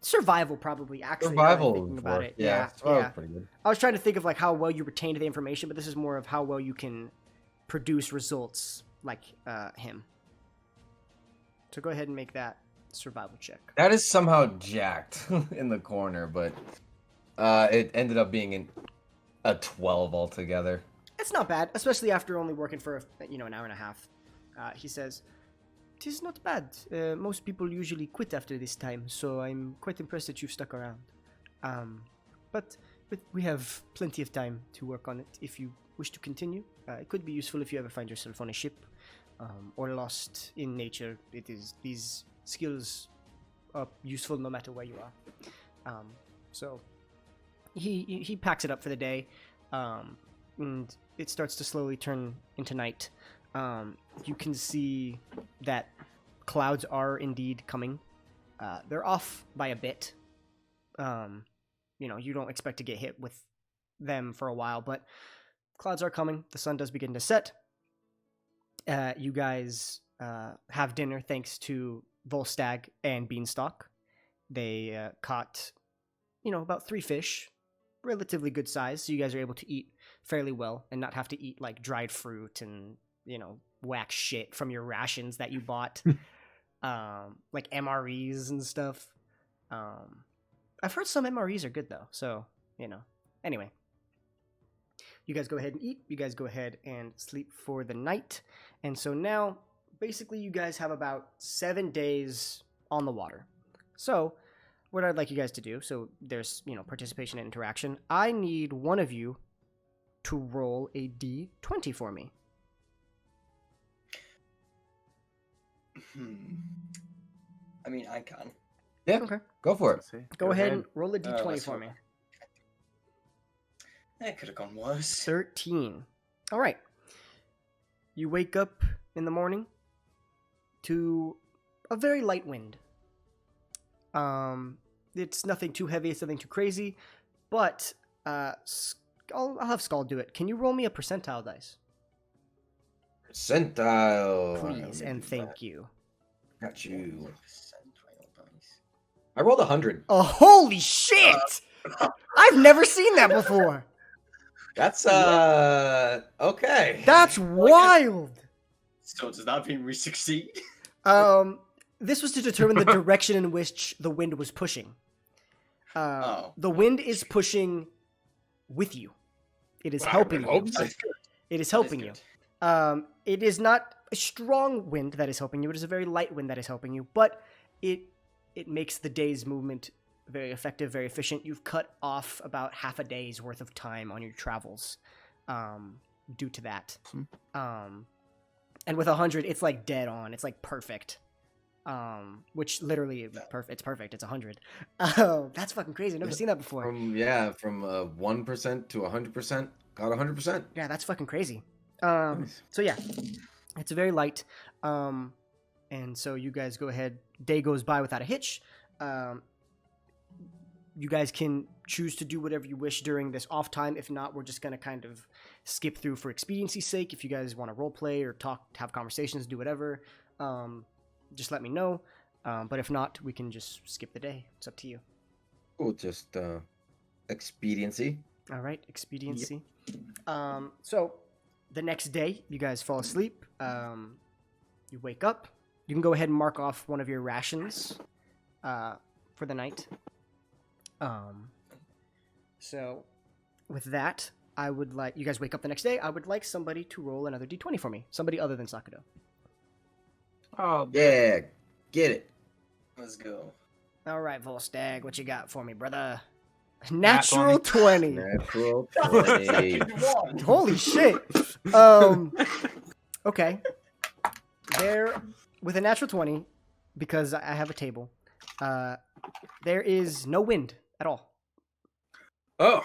Survival, probably, actually. Survival. Thinking about it. Yeah, survival's pretty good. I was trying to think of like how well you retained the information, but this is more of how well you can produce results like him. So go ahead and make that survival check. That is somehow jacked in the corner, but it ended up being a 12 altogether. It's not bad, especially after only working for an hour and a half. He says, "'Tis not bad. Most people usually quit after this time, so I'm quite impressed that you've stuck around. But we have plenty of time to work on it if you wish to continue. It could be useful if you ever find yourself on a ship or lost in nature. These skills are useful no matter where you are." So he packs it up for the day, and it starts to slowly turn into night. You can see that clouds are indeed coming. They're off by a bit. You don't expect to get hit with them for a while, but clouds are coming. The sun does begin to set. You guys have dinner thanks to Volstagg and Beanstalk. They caught, about 3 fish, relatively good size, so you guys are able to eat fairly well and not have to eat like dried fruit and whack shit from your rations that you bought, like MREs and stuff. I've heard some MREs are good though, so anyway, you guys go ahead and eat, you guys go ahead and sleep for the night. And so now basically you guys have about 7 days on the water. So what I'd like you guys to do, so there's participation and interaction, I need one of you to roll a d20 for me. I mean, I can. Yeah, Okay. go for it. Go ahead and roll a d20 let's for hope. me. That could have gone worse. 13. All right. You wake up in the morning to a very light wind. It's nothing too heavy, it's nothing too crazy, but I'll have Skull do it. Can you roll me a percentile dice? Percentile. Please, and thank you. Got you. Percentile dice. I rolled 100. Oh, holy shit! I've never seen that before. That's okay. That's wild. So does that mean we succeed? This was to determine the direction in which the wind was pushing. The wind is pushing with you. It is helping you. It is helping you. It is not a strong wind that is helping you. It is a very light wind that is helping you, but it makes the day's movement very effective, very efficient. You've cut off about half a day's worth of time on your travels due to that. And with 100, it's like dead on. It's like perfect. Which literally, it's perfect. It's 100. That's fucking crazy. I've never seen that before. From 1% to 100%, got 100%. Yeah, that's fucking crazy. So yeah, it's very light. And so you guys go ahead. Day goes by without a hitch. You guys can choose to do whatever you wish during this off time. If not, we're just going to kind of skip through for expediency's sake. If you guys want to role play or talk, have conversations, do whatever, just let me know. But if not, we can just skip the day. It's up to you. Cool, just expediency. All right, expediency. So the next day, you guys fall asleep. You wake up. You can go ahead and mark off one of your rations for the night. So with that, I would like you guys wake up the next day. I would like somebody to roll another d20 for me. Somebody other than Sakudo. Oh, Yeah, get it. Let's go. All right, Volstagg, what you got for me, brother? Natural 20. Natural 20. Holy shit. Okay. There, with a natural 20, because I have a table, there is no wind at all. Oh,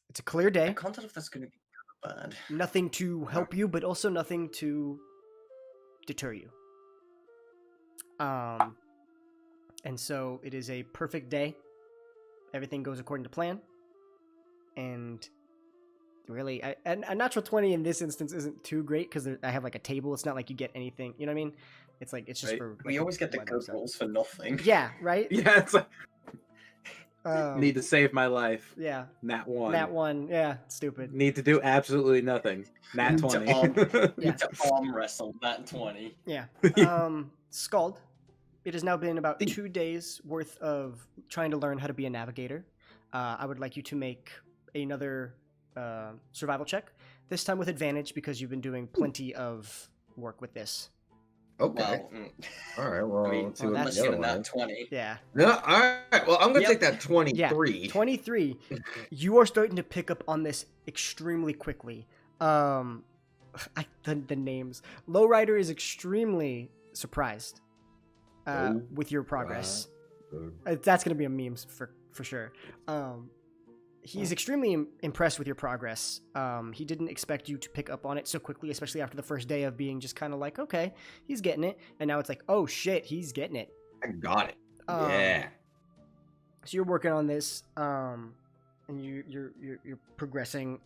It's a clear I day. can't tell if that's going to be good or bad. Nothing to help you, but also nothing to deter you. And so it is a perfect day. Everything goes according to plan. And really, a natural 20 in this instance isn't too great because I have like a table. It's not like you get anything. You know what I mean? It's like, it's just Right? for. Like, We always get the weather good stuff. rolls for nothing. Yeah, right? yeah. It's like Um, need to save my life. Yeah. Nat 1. That one. Yeah, stupid. Need to do absolutely nothing. Nat Need to 20. Yeah. Need to arm wrestle that 20. Yeah. Scald. It has now been about 2 days worth of trying to learn how to be a navigator. I would like you to make another survival check. This time with advantage because you've been doing plenty of work with this. Okay. Well, All right. Well, I mean, let's see well, what that's the other given one that is. 20. Yeah. No, all right. Well, I'm gonna Yep. take that 23. 23. You are starting to pick up on this extremely quickly. The names. Lowrider is extremely surprised with your progress. That's going to be a meme for sure. He's extremely impressed with your progress. He didn't expect you to pick up on it so quickly, especially after the first day of being just kind of like, okay, he's getting it. And now it's like, oh shit, he's getting it. I got it. Um, Yeah. So you're working on this, and you're progressing.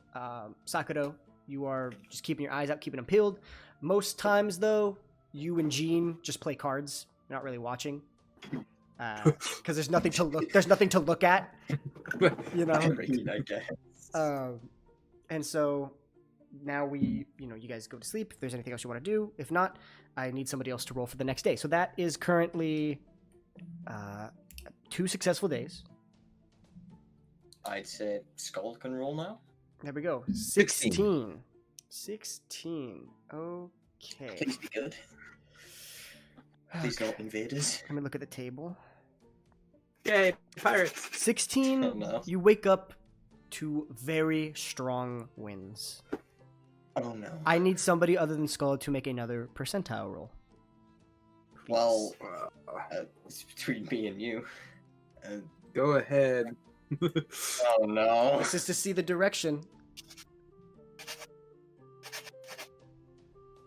Sakudo, you are just keeping your eyes out, keeping them peeled. Most times, though, you and Jean just play cards. You're not really watching, because there's nothing to look. There's nothing to look at. You know. I guess. And so now you guys go to sleep. If there's anything else you want to do, if not, I need somebody else to roll for the next day. So that is currently 2 successful days. I'd say Skull can roll now. There we go. 16. 16. Okay. Please be good. Please Okay. not invaders. Let me look at the table. Yay, pirates. 16. Oh, no. You wake up to very strong winds. Oh no. I need somebody other than Skull to make another percentile roll. Please. Well, it's between me and you. Go ahead. Oh no. This is to see the direction.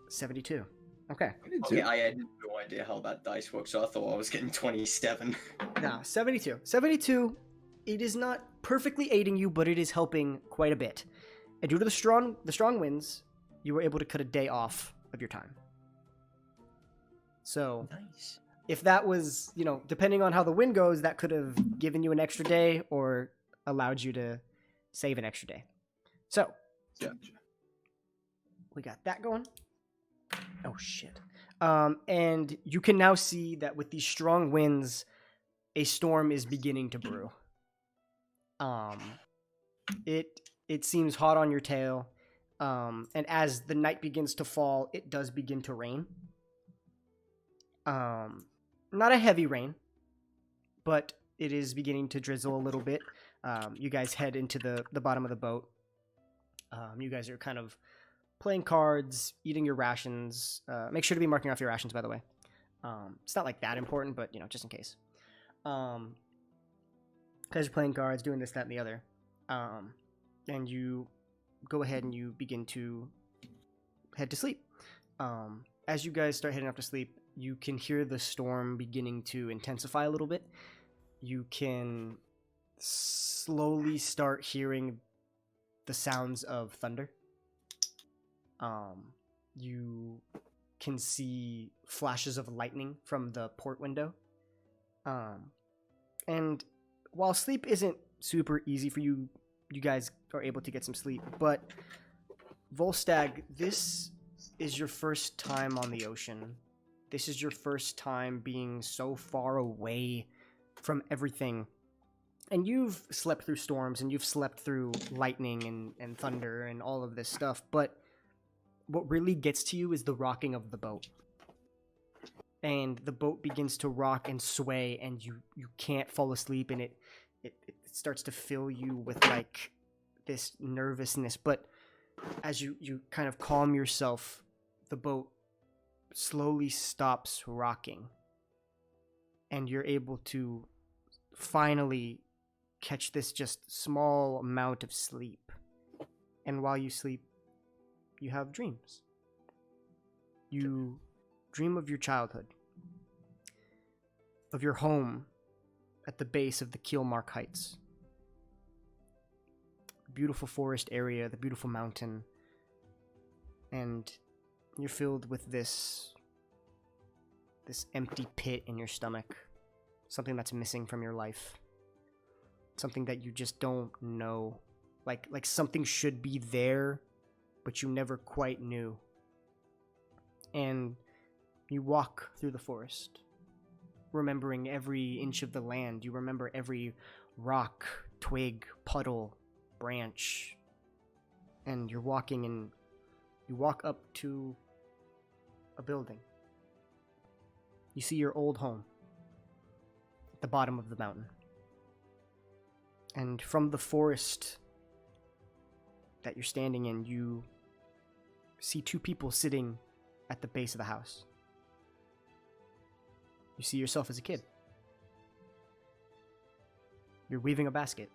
72. Okay. Okay, I had no idea how that dice works, so I thought I was getting 27. Nah, 72. 72, it is not perfectly aiding you, but it is helping quite a bit. And due to the strong winds, you were able to cut a day off of your time. So, Nice. if that was, depending on how the wind goes, that could have given you an extra day or allowed you to save an extra day. So, Gotcha. we got that going. Oh, shit. And you can now see that with these strong winds, a storm is beginning to brew. It seems hot on your tail. And as the night begins to fall, it does begin to rain. Not a heavy rain, but it is beginning to drizzle a little bit. You guys head into the bottom of the boat. You guys are kind of playing cards, eating your rations. Make sure to be marking off your rations, by the way. It's not like that important, but just in case. Guys are playing cards, doing this, that, and the other. And you go ahead and you begin to head to sleep. As you guys start heading off to sleep, you can hear the storm beginning to intensify a little bit. You can slowly start hearing the sounds of thunder. You can see flashes of lightning from the port window. And while sleep isn't super easy for you, you guys are able to get some sleep. But Volstagg, this is your first time on the ocean. This is your first time being so far away from everything. And you've slept through storms, and you've slept through lightning and thunder and all of this stuff. But what really gets to you is the rocking of the boat. And the boat begins to rock and sway, and you can't fall asleep, and it starts to fill you with like this nervousness. But as you kind of calm yourself, the boat slowly stops rocking, and you're able to finally catch this just small amount of sleep. And while you sleep, you have dreams. You dream of your childhood, of your home at the base of the Keelmark Heights. Beautiful forest area, the beautiful mountain, and you're filled with this empty pit in your stomach, something that's missing from your life, something that you just don't know, like something should be there, but you never quite knew. And you walk through the forest, remembering every inch of the land. You remember every rock, twig, puddle, branch. And you're walking, and you walk up to a building. You see your old home at the bottom of the mountain. And from the forest that you're standing in, you see two people sitting at the base of the house. You see yourself as a kid. You're weaving a basket.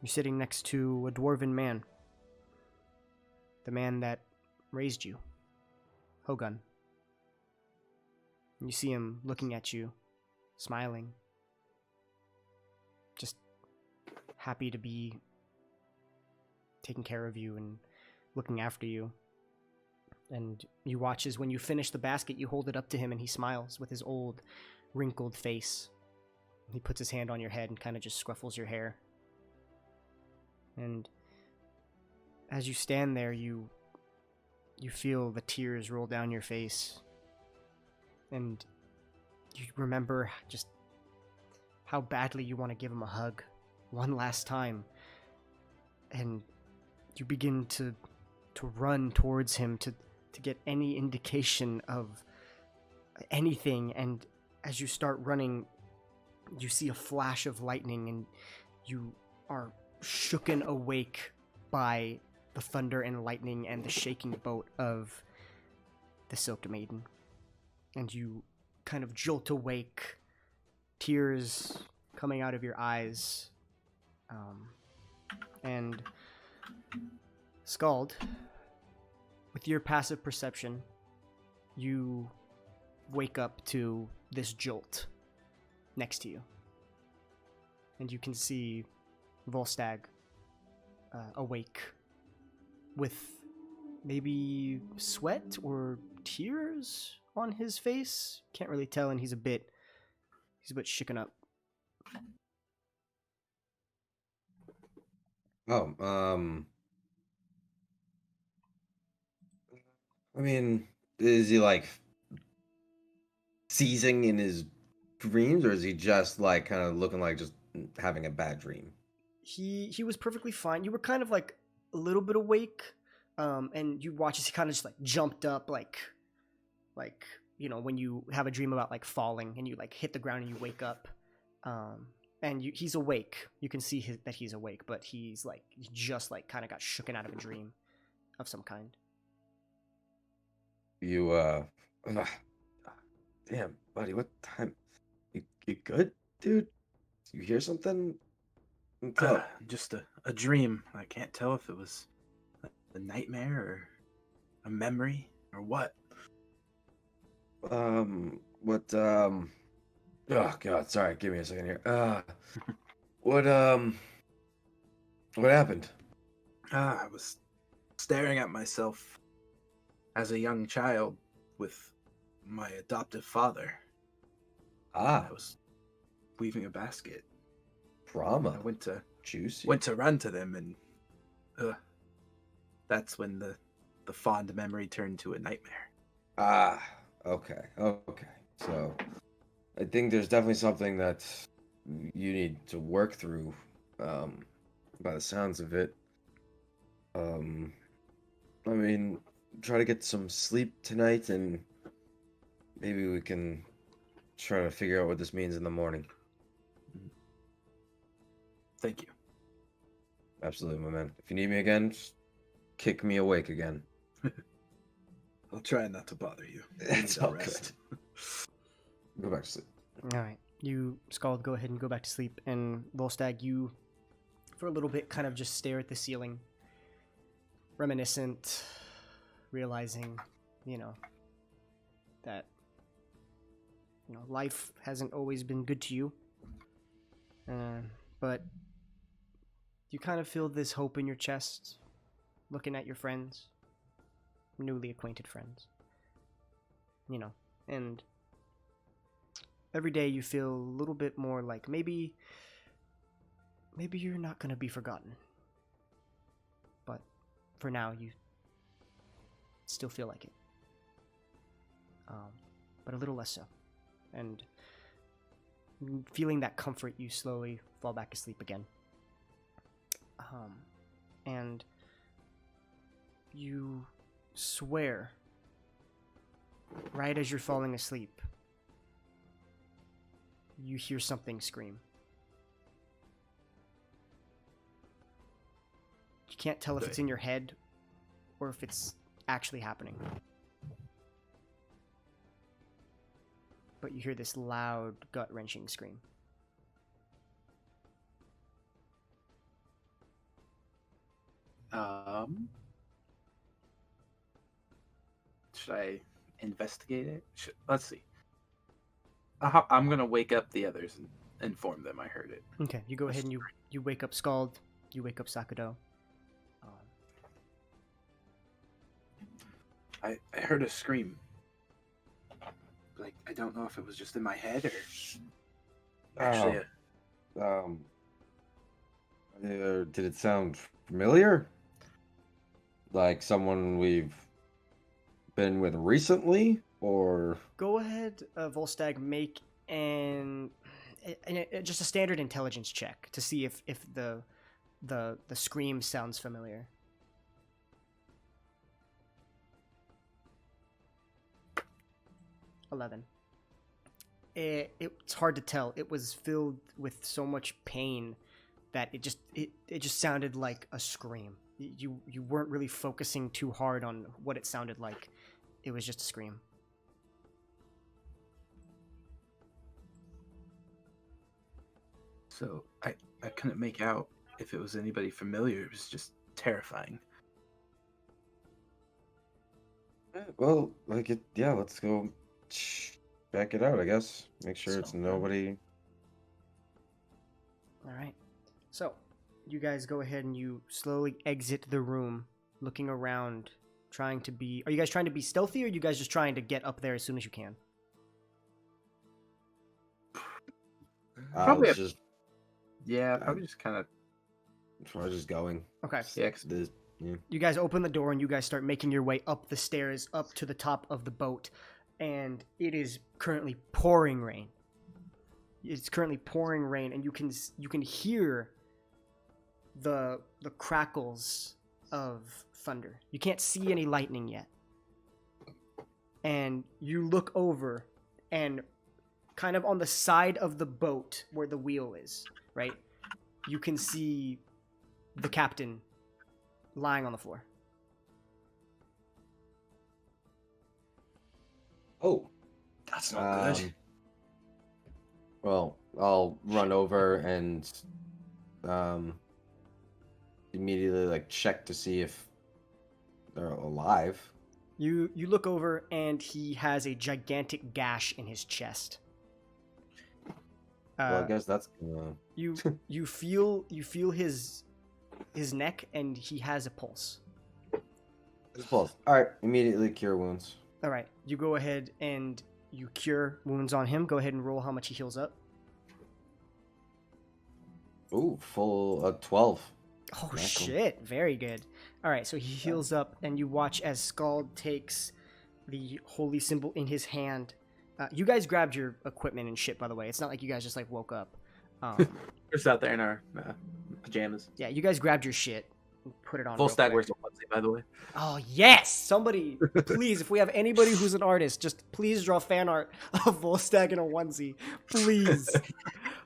You're sitting next to a dwarven man. The man that raised you, Hogun. You see him looking at you, smiling. Just happy to be taking care of you and looking after you. And you watch as when you finish the basket, you hold it up to him, and he smiles with his old, wrinkled face. He puts his hand on your head and kind of just scruffles your hair. And as you stand there, you feel the tears roll down your face. And you remember just how badly you want to give him a hug one last time. And you begin to run towards him to get any indication of anything. And as you start running, you see a flash of lightning, and you are shooken awake by the thunder and lightning and the shaking boat of the Silk Maiden. And you kind of jolt awake, tears coming out of your eyes. And Scald, with your passive perception, you wake up to this jolt next to you. And you can see Volstagg awake with maybe sweat or tears on his face. Can't really tell, and he's a bit shaken up. Oh, I mean, is he like seizing in his dreams, or is he just like kind of looking like just having a bad dream? He was perfectly fine. You were kind of like a little bit awake, and you watch as he kind of just like jumped up, like you know when you have a dream about like falling and you like hit the ground and you wake up, and he's awake. You can see that he's awake, but he just like kind of got shooken out of a dream of some kind. You damn buddy, what time? You good, dude? You hear something? What's up? Just a dream. I can't tell if it was a nightmare or a memory or what. What Oh God, sorry. Give me a second here. What happened? I was staring at myself as a young child with my adoptive father. Ah, I was weaving a basket. drama. I went Juicy. to run to them, and that's when the fond memory turned to a nightmare. Ah, okay. So, I think there's definitely something that you need to work through. By the sounds of it. I mean, try to get some sleep tonight, and maybe we can try to figure out what this means in the morning. Thank you. Absolutely, my man. If you need me again, just kick me awake again. I'll try not to bother you. It's Need a all rest. Go back to sleep. All right, you, Scald, go ahead and go back to sleep, and Volstagg, you, for a little bit, kind of just stare at the ceiling, reminiscent, realizing, that, life hasn't always been good to you, but you kind of feel this hope in your chest, looking at your friends, newly acquainted friends, and every day you feel a little bit more like maybe you're not going to be forgotten. But for now, you still feel like it. But a little less so. And feeling that comfort, you slowly fall back asleep again. And you swear, right as you're falling asleep, you hear something scream. You can't tell if it's in your head or if it's actually happening. But you hear this loud, gut-wrenching scream. Should I investigate it? Let's see. I'm gonna wake up the others and inform them I heard it. Okay, you go ahead and you wake up Scald, you wake up Sakudo. I heard a scream. Like, I don't know if it was just in my head or actually. Did it sound familiar? Like someone we've been with recently, or? Go ahead, Volstagg, make just a standard intelligence check to see if the scream sounds familiar. 11. It's hard to tell. It was filled with so much pain that it just sounded like a scream. You weren't really focusing too hard on what it sounded like. It was just a scream. So I couldn't make out if it was anybody familiar. It was just terrifying. Well, let's go check it out, I guess. Make sure it's nobody. All right. So, you guys go ahead and you slowly exit the room, looking around, trying to be... Are you guys trying to be stealthy, or are you guys just trying to get up there as soon as you can? Probably just probably just kind of... I was just going. Okay. Yeah, 'cause You guys open the door and you guys start making your way up the stairs, up to the top of the boat, and it is currently pouring rain. It's currently pouring rain, and you can hear the crackles of thunder. You can't see any lightning yet. And you look over, and kind of on the side of the boat where the wheel is, right? You can see the captain lying on the floor. Oh, That's not good. Well, I'll run over and immediately check to see if they're alive. You look over, and he has a gigantic gash in his chest. Well, I guess that's gonna. You feel his neck, and he has a pulse. It's pulse. All right, immediately cure wounds. All right, you go ahead and you cure wounds on him. Go ahead and roll how much he heals up. Ooh, full 12. Oh Cool. shit! Very good. All right, so he heals up, and you watch as Scald takes the holy symbol in his hand. You guys grabbed your equipment and shit, by the way. It's not like you guys just like woke up. We're just out there in our pajamas. Yeah, you guys grabbed your shit and put it on. Full real stag quick. wears a onesie, by the way. Oh yes! Somebody, please, if we have anybody who's an artist, just please draw fan art of Volstagg in a onesie, please.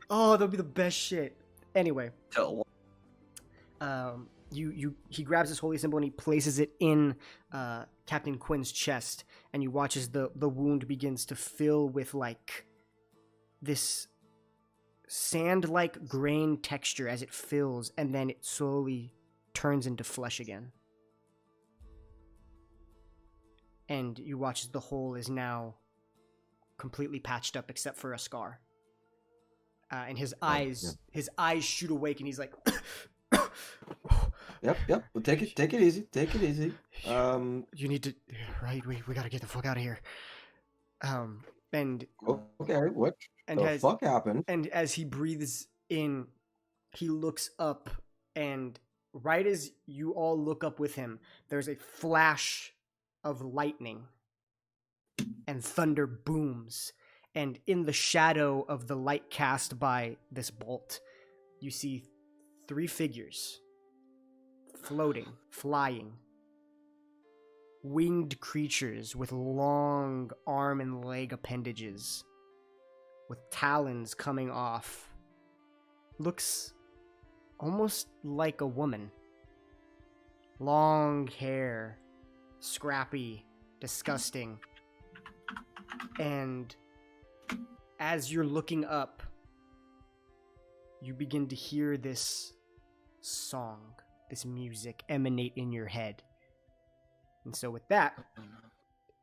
Oh, that'd be the best shit. Anyway, he grabs this holy symbol and he places it in Captain Quinn's chest, and you watch as the wound begins to fill with like this sand-like grain texture as it fills, and then it slowly turns into flesh again. And you watch as the hole is now completely patched up except for a scar. And his eyes shoot awake, and he's like, Yep. Well, take it easy. Take it easy. You need to, right? We gotta get the fuck out of here. And Okay, what and the fuck happened? And as he breathes in, he looks up, and right as you all look up with him, there's a flash of lightning, and thunder booms. And in the shadow of the light cast by this bolt, you see 3 figures floating, flying. Winged creatures with long arm and leg appendages, with talons coming off. Looks almost like a woman. Long hair, scrappy, disgusting. And as you're looking up, you begin to hear this song, this music emanate in your head. And so with that,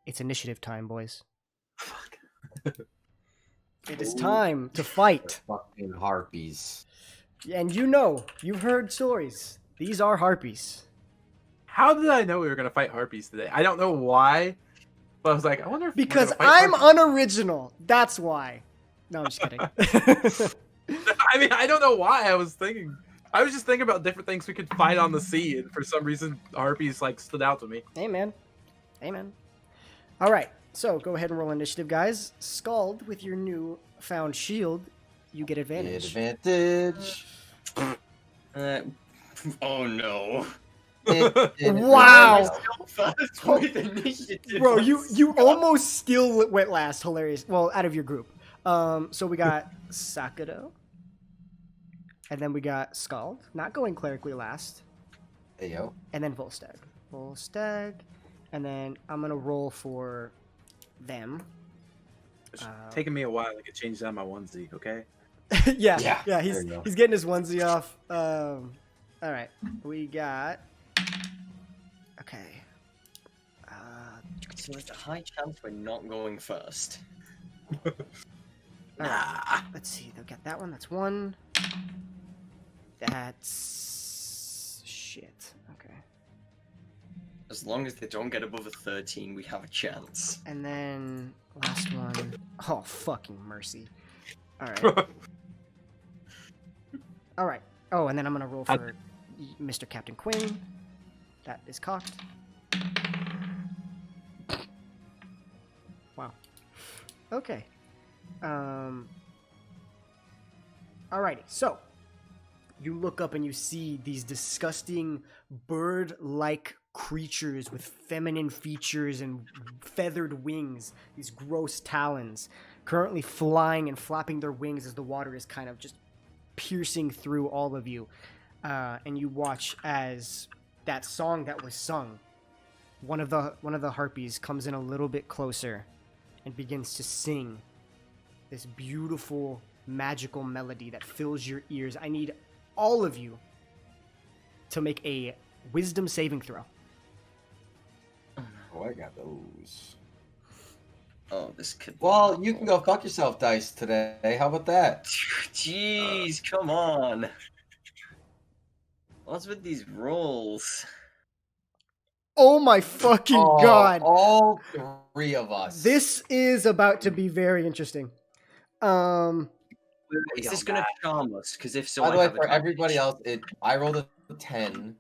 it's initiative time, boys. Fuck. It is time to fight. Fucking harpies. And you've heard stories. These are harpies. How did I know we were gonna fight harpies today? I don't know why, but I was like, I wonder if Because we're gonna fight I'm harpies. unoriginal. That's why. No, I'm just kidding. I mean, I don't know why. I was just thinking about different things we could fight on the sea, and for some reason, harpies like stood out to me. Amen. All right, so go ahead and roll initiative, guys. Scald, with your new found shield, you get advantage. Advantage. Oh no. Wow. First with initiative. Bro, you almost still went last. Hilarious. Well, out of your group. So we got Sakado. And then we got Scald, not going clerically last. Hey, yo. And then Volstagg. And then I'm going to roll for them. It's taking me a while to get changed out of my onesie, okay? yeah, There he's you go. getting his onesie off. All right, we got. Okay. So there's a high chance we're not going first. All right. Let's see. They've got that one. That's 1. That's shit. Okay. As long as they don't get above a 13, we have a chance. And then last one. Oh, fucking mercy. All right. All right. Oh, and then I'm gonna roll for Mr. Captain Quinn. That is cocked. Wow. Okay. Alrighty. So you look up and you see these disgusting bird-like creatures with feminine features and feathered wings. These gross talons, currently flying and flapping their wings as the water is kind of just piercing through all of you. And you watch as that song that was sung, one of the harpies comes in a little bit closer and begins to sing this beautiful magical melody that fills your ears. I need all of you to make a wisdom saving throw. Oh, I got those. Oh, this could. Well, you can go fuck yourself, Dice, today. How about that? Jeez, come on. What's with these rolls? Oh my fucking god! All 3 of us. This is about to be very interesting. Is this gonna charm us? Because if so, By the I way, have for advantage. everybody else, I rolled a 10,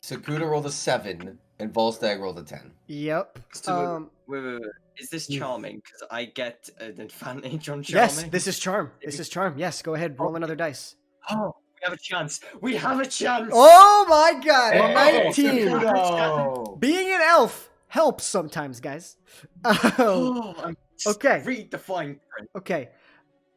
Sakuda rolled a 7, and Volstagg rolled a 10. Yep. So, wait. Is this charming? Because I get an advantage on charming. Yes, this is charm. This is charm. Yes, go ahead, roll another dice. Oh, we have a chance. We have a chance. Oh my god, Hey, 19. No. Being an elf helps sometimes, guys. Oh, I'm Okay. read the fine print. Okay.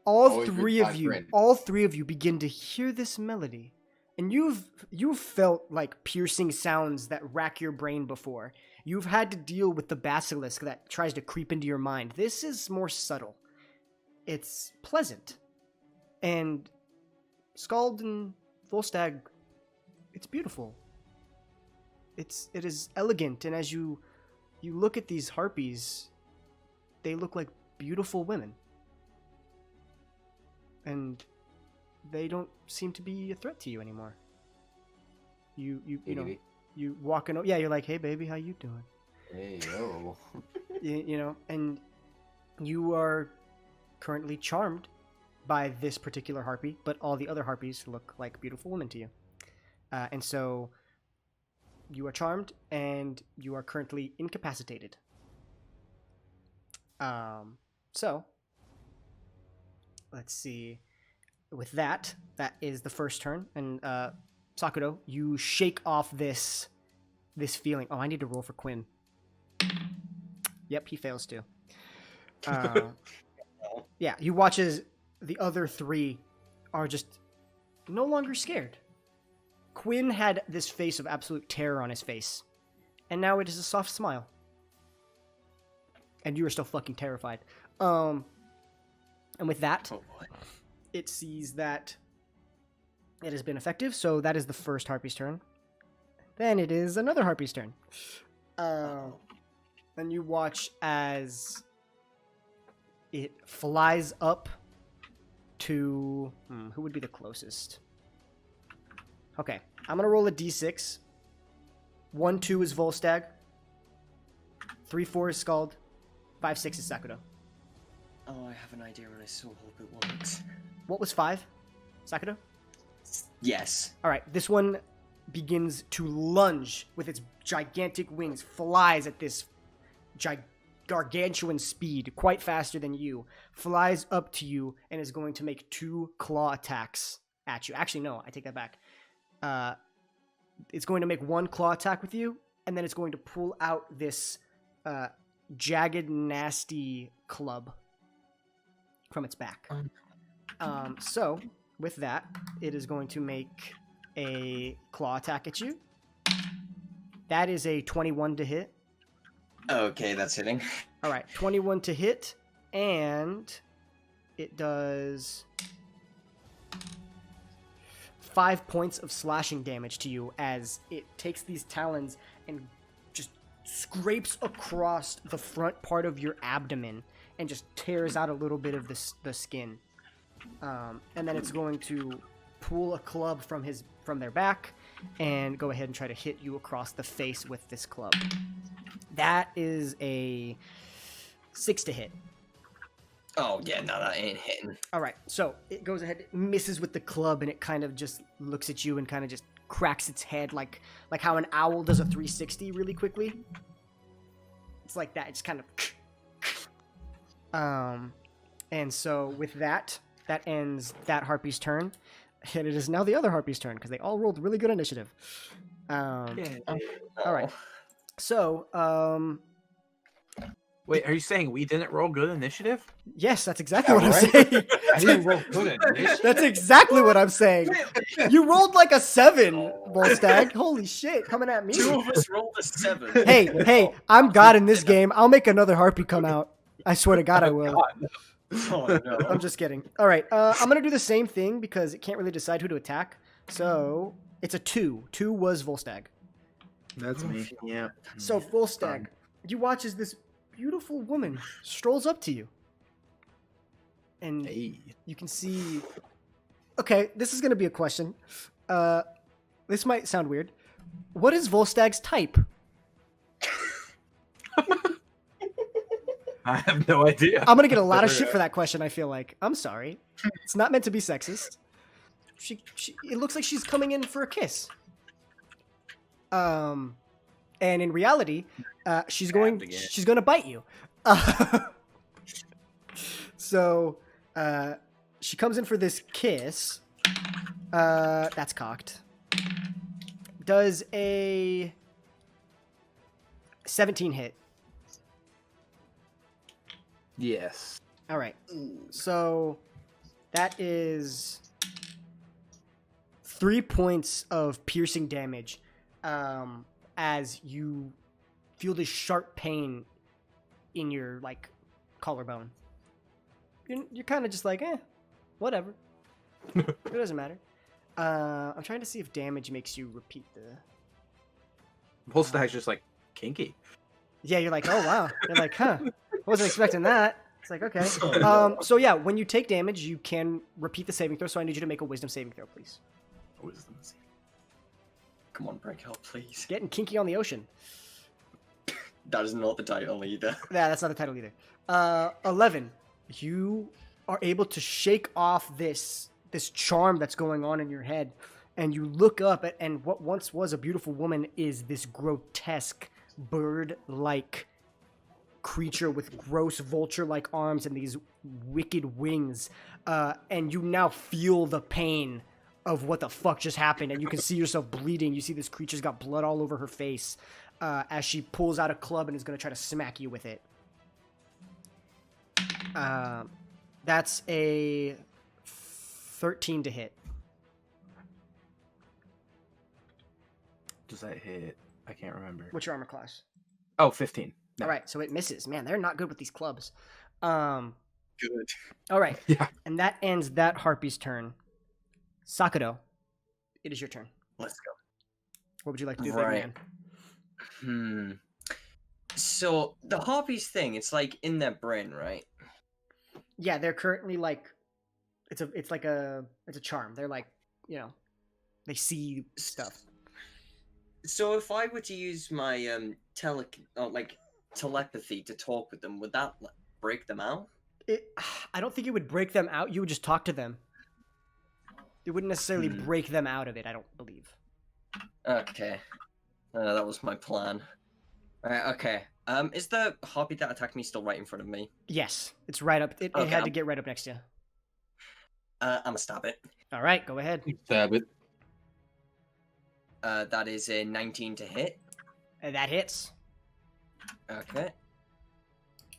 All Always three read of fine you, print. all 3 of you begin to hear this melody. And you've felt like piercing sounds that rack your brain before. You've had to deal with the basilisk that tries to creep into your mind. This is more subtle. It's pleasant. And Skald and Volstagg, it's beautiful. It is elegant, and as you look at these harpies, they look like beautiful women. And they don't seem to be a threat to you anymore. You know, Baby. you walking over, yeah, you're like, hey baby, how you doing? Hey, yo. You know, and you are currently charmed by this particular harpy, but all the other harpies look like beautiful women to you. And so you are charmed, and you are currently incapacitated. So let's see. With that is the first turn, and Sakudo, you shake off this feeling. Oh, I need to roll for Quinn. Yep, he fails too. Yeah, you watch as the other 3 are just no longer scared. Quinn had this face of absolute terror on his face, and now it is a soft smile. And you are still fucking terrified. And with that, Oh boy. it sees that it has been effective, so that is the first harpy's turn. Then it is another harpy's turn. And you watch as it flies up to... who would be the closest? Okay, I'm going to roll a d6. 1-2 is Volstagg. 3-4 is Skald. 5-6 is Sakudo. Oh, I have an idea, and I so hope it works. What was 5? Sakudo? Yes. All right, this one begins to lunge with its gigantic wings, flies at this gargantuan speed, quite faster than you, flies up to you, and is going to make 2 claw attacks at you. Actually, no, I take that back. It's going to make 1 claw attack with you, and then it's going to pull out this jagged, nasty club from its back. So, with that, it is going to make a claw attack at you. That is a 21 to hit. Okay, that's hitting. All right, 21 to hit, and it does 5 points of slashing damage to you as it takes these talons and just scrapes across the front part of your abdomen and just tears out a little bit of the skin. And then it's going to pull a club from their back and go ahead and try to hit you across the face with this club. That is a 6 to hit. Oh, yeah, no, that ain't hitting. All right, so it goes ahead, it misses with the club, and it kind of just looks at you and kind of just cracks its head like how an owl does a 360 really quickly. It's like that. It's kind of... And so with that ends that harpy's turn, and it is now the other harpy's turn because they all rolled really good initiative. All right. So, Wait, are you saying we didn't roll good initiative? yes, that's exactly Yeah, what right? I'm saying. I didn't roll good initiative. That's exactly what I'm saying. You rolled like a 7, Volstagg. Holy shit, coming at me. 2 of us rolled a 7. Hey, I'm God in this game. I'll make another harpy come out. I swear to God I will. Oh, no. I'm just kidding. All right, I'm going to do the same thing because it can't really decide who to attack. So, it's a 2. 2 was Volstagg. That's me. Yeah. So, Volstagg, you watch as this beautiful woman strolls up to you. And Hey. you can see... Okay, this is going to be a question. This might sound weird. What is Volstag's type? I have no idea. I'm going to get a lot of shit for that question, I feel like. I'm sorry. It's not meant to be sexist. It looks like she's coming in for a kiss. And in reality, she's going to bite you. So she comes in for this kiss. That's cocked. Does a 17 hit? Yes. All right. So that is 3 points of piercing damage as you feel this sharp pain in your like collarbone. You're kind of just like, whatever. It doesn't matter. I'm trying to see if damage makes you repeat the... Volstag's just like, kinky. Yeah, you're like, oh wow. You're like, huh. Wasn't expecting that. It's like, okay. So yeah, when you take damage, you can repeat the saving throw. So I need you to make a wisdom saving throw, please. Wisdom saving. Come on, break help, please. Getting kinky on the ocean. That is not the title either. Yeah, that's not the title either. 11. You are able to shake off this charm that's going on in your head, and you look up at, and what once was a beautiful woman is this grotesque bird-like creature with gross vulture-like arms and these wicked wings, and you now feel the pain of what the fuck just happened, and you can see yourself bleeding. You see this creature's got blood all over her face as she pulls out a club and is going to try to smack you with it. That's a 13 to hit. Does that hit? I can't remember. What's your armor class? Oh, 15. No. All right, so it misses. Man, they're not good with these clubs. Good. All right. Yeah. And that ends that harpy's turn. Sakado, it is your turn. Let's go. What would you like to do, Right. big man? So the harpies thing, it's like in their brain, right? Yeah, they're currently like, it's a charm. They're like, they see stuff. So if I were to use my telepathy to talk with them, would that break them out? I don't think it would break them out. You would just talk to them. It wouldn't necessarily break them out of it, I don't believe. Okay. That was my plan. Alright, okay. Is the harpy that attacked me still right in front of me? Yes, it's right up. It had to get right up next to you. I'ma stab it. All right, go ahead. Stab it. That is a 19 to hit. That hits. Okay.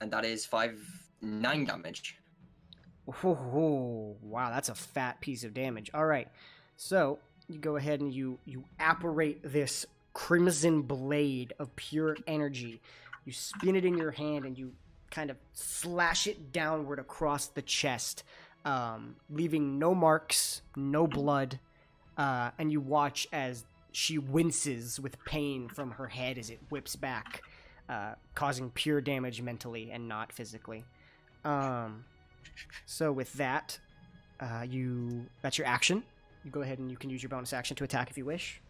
And that is 9 damage. Oh, wow, that's a fat piece of damage. All right, so you go ahead and you apparate this crimson blade of pure energy. You spin it in your hand and you kind of slash it downward across the chest, leaving no marks, no blood, and you watch as she winces with pain from her head as it whips back, causing pure damage mentally and not physically. So with that, that's your action. You go ahead and you can use your bonus action to attack if you wish.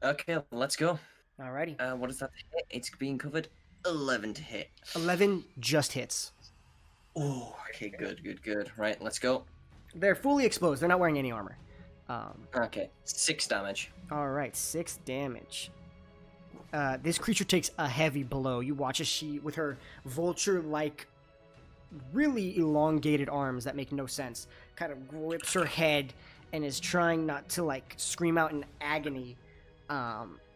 Okay, let's go. Alrighty. What is that to hit? It's being covered. 11 to hit. 11 just hits. Oh, okay, good. Right, let's go. They're fully exposed. They're not wearing any armor. Okay, 6 damage. Alright, 6 damage. This creature takes a heavy blow. You watch as she, with her vulture-like, really elongated arms that make no sense, kind of grips her head and is trying not to, scream out in agony.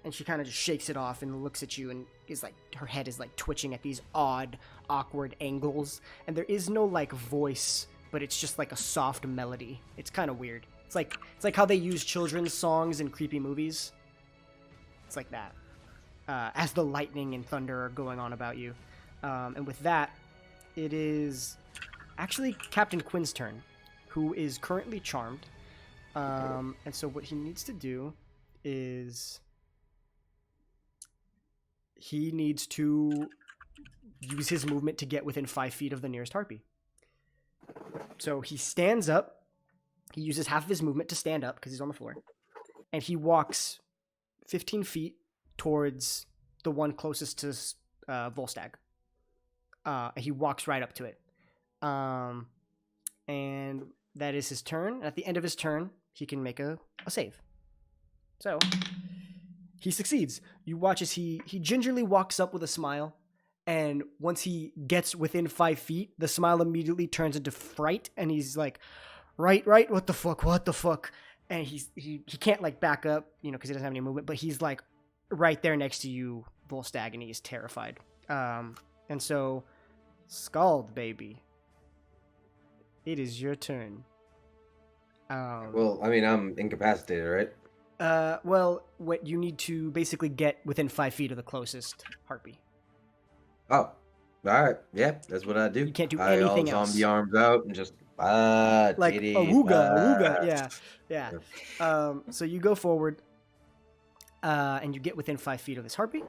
And she kind of just shakes it off and looks at you and is her head is twitching at these odd, awkward angles. And there is no voice, but it's just a soft melody. It's kind of weird. It's like how they use children's songs in creepy movies. It's like that. As the lightning and thunder are going on about you. And with that, it is actually Captain Quinn's turn, who is currently charmed. And so what he needs to do is he needs to use his movement to get within 5 feet of the nearest harpy. So he stands up. He uses half of his movement to stand up because he's on the floor. And he walks 15 feet towards the one closest to Volstagg. He walks right up to it. And that is his turn. At the end of his turn, he can make a save. So he succeeds. You watch as he gingerly walks up with a smile. And once he gets within 5 feet, the smile immediately turns into fright. And he's like, right, what the fuck? And he can't like back up, because he doesn't have any movement. But he's like right there next to you, Volstagg, and he is terrified. And so, Scald, baby, it is your turn. Well, I mean, I'm incapacitated, right? Well, what you need to basically get within 5 feet of the closest harpy. Oh, all right. Yeah, that's what I do. You can't do anything else. Zombie arms out and just like titties, awooga, yeah. So you go forward, and you get within 5 feet of this harpy,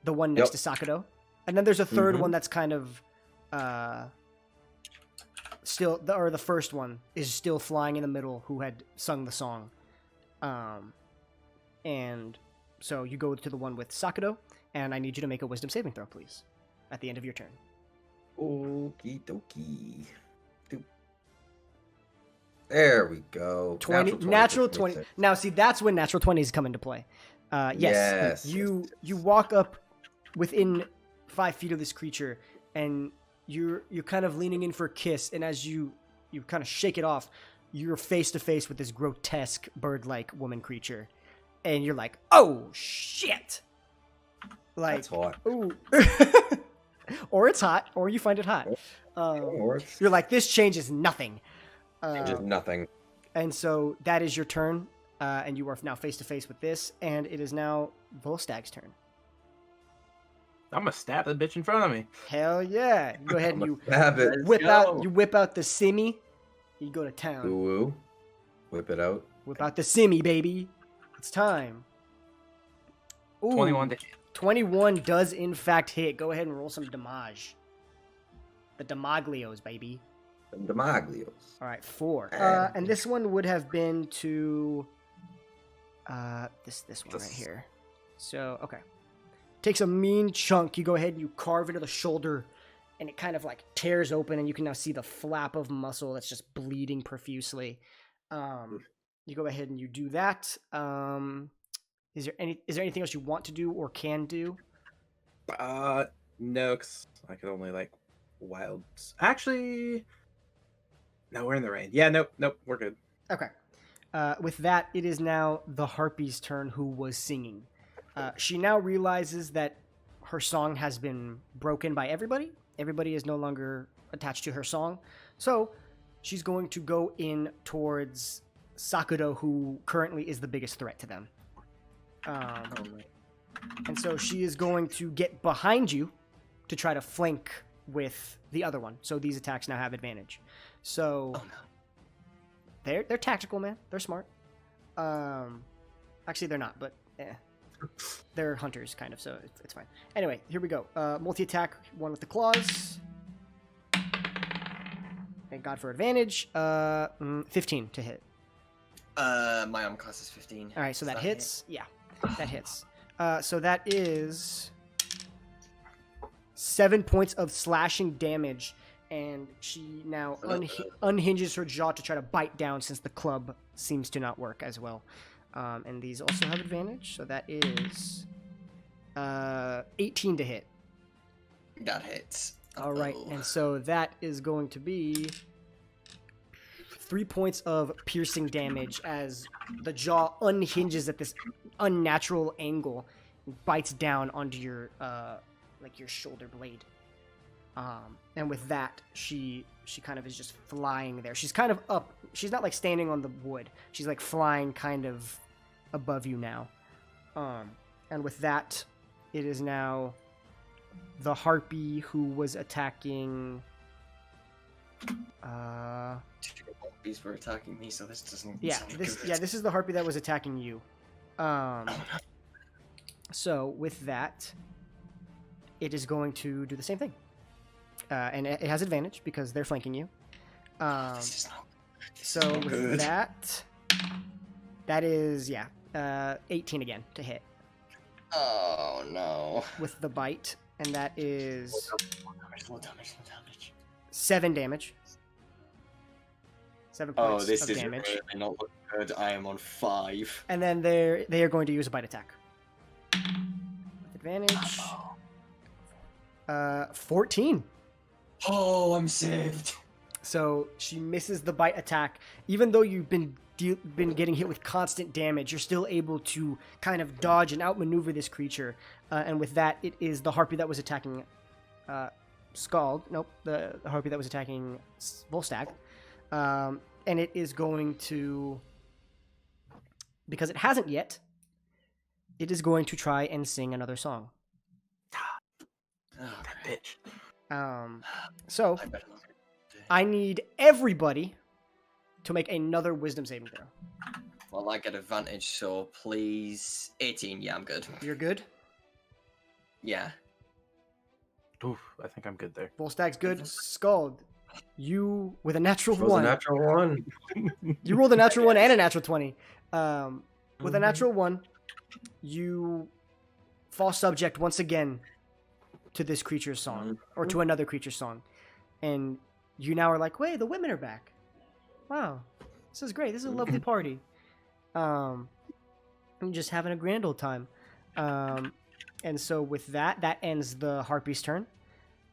the one next to Sakado, and then there's a third one that's kind of still, the first one is still flying in the middle, who had sung the song, and so you go to the one with Sakado, and I need you to make a wisdom saving throw, please, at the end of your turn. Okie dokie. There we go. 20, natural 20. Now, see, that's when natural 20s come into play. Yes. You walk up within 5 feet of this creature, and you're kind of leaning in for a kiss, and as you kind of shake it off, you're face to face with this grotesque bird-like woman creature, and you're like, oh shit! Like, that's hot. Ooh. Or it's hot, or you find it hot. You're like, this changes nothing. Just nothing. And so that is your turn, and you are now face to face with this, and it is now Volstagg's turn. I'm gonna stab the bitch in front of me. Hell yeah! You go ahead and you whip out the simmy. You go to town. Ooh, whip it out. Whip out the simmy, baby. It's time. Ooh, 21 to hit. 21 does in fact hit. Go ahead and roll some damage. The damaglios, baby. Damaglios. All right, 4. And this one would have been to this one right here. So, okay. Takes a mean chunk. You go ahead and you carve into the shoulder, and it kind of like tears open, and you can now see the flap of muscle that's just bleeding profusely. You go ahead and you do that. Is there anything else you want to do or can do? No, because I could only like wild. Actually, no, we're in the rain. Yeah, nope, we're good. Okay. With that, it is now the harpy's turn, who was singing. She now realizes that her song has been broken by everybody. Everybody is no longer attached to her song. So she's going to go in towards Sakado, who currently is the biggest threat to them. And so she is going to get behind you to try to flank with the other one. So these attacks now have advantage. So they're tactical, man. They're smart. Actually, they're not, but they're hunters, kind of, so it's fine. Anyway, here we go. Multi-attack, one with the claws. Thank God for advantage. 15 to hit. My arm class is 15. All right, so that hits. Yeah, that hits. So that is 7 points of slashing damage, and she now unhinges her jaw to try to bite down, since the club seems to not work as well. And these also have advantage, so that is 18 to hit. That hits. All right, and so that is going to be 3 points of piercing damage as the jaw unhinges at this unnatural angle and bites down onto your your shoulder blade. And with that, she kind of is just flying there. She's kind of up. She's not like standing on the wood. She's like flying kind of above you now. And with that, it is now the harpy who was attacking. Harpies were attacking me, so this doesn't. Yeah, this is the harpy that was attacking you. So with that, it is going to do the same thing. And it has advantage because they're flanking you. This is not So with Good. that is 18 again to hit Oh no. with the bite, and that is Low damage. 7 damage. 7 Oh, points this of is damage. really not looking good. I am on 5. And then they are going to use a bite attack with advantage. 14. Oh, I'm saved. So she misses the bite attack. Even though you've been getting hit with constant damage, you're still able to kind of dodge and outmaneuver this creature. And with that, it is the harpy that was attacking Scald. Nope, the harpy that was attacking Volstagg. And it is going to, because it hasn't yet, it is going to try and sing another song. Oh, Bitch. So I better not. I need everybody to make another wisdom saving throw. Well, I get advantage, so please. 18, yeah, I'm good. You're good. Yeah. Oof, I think I'm good there. Volstagg's good. Scald, you with a natural It was a 1. natural one. You rolled a natural 1 and a natural 20. With a natural 1, you fall subject once again to this creature's song, or to another creature's song. And you now are like, wait, the women are back. Wow, this is great. This is a lovely party. I'm just having a grand old time. And so with that ends the harpy's turn.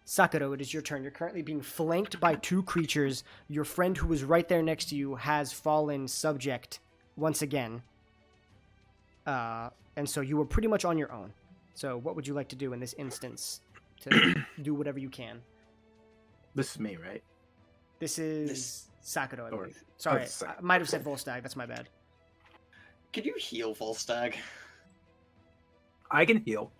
Sakuro, it is your turn. You're currently being flanked by 2 creatures. Your friend who was right there next to you has fallen subject once again. And so you were pretty much on your own. So what would you like to do in this instance to do whatever you can? This is me, right? This is Sakuro, I Or- believe. Sorry, it's I might have said Volstagg. That's my bad. Can you heal Volstagg? I can heal.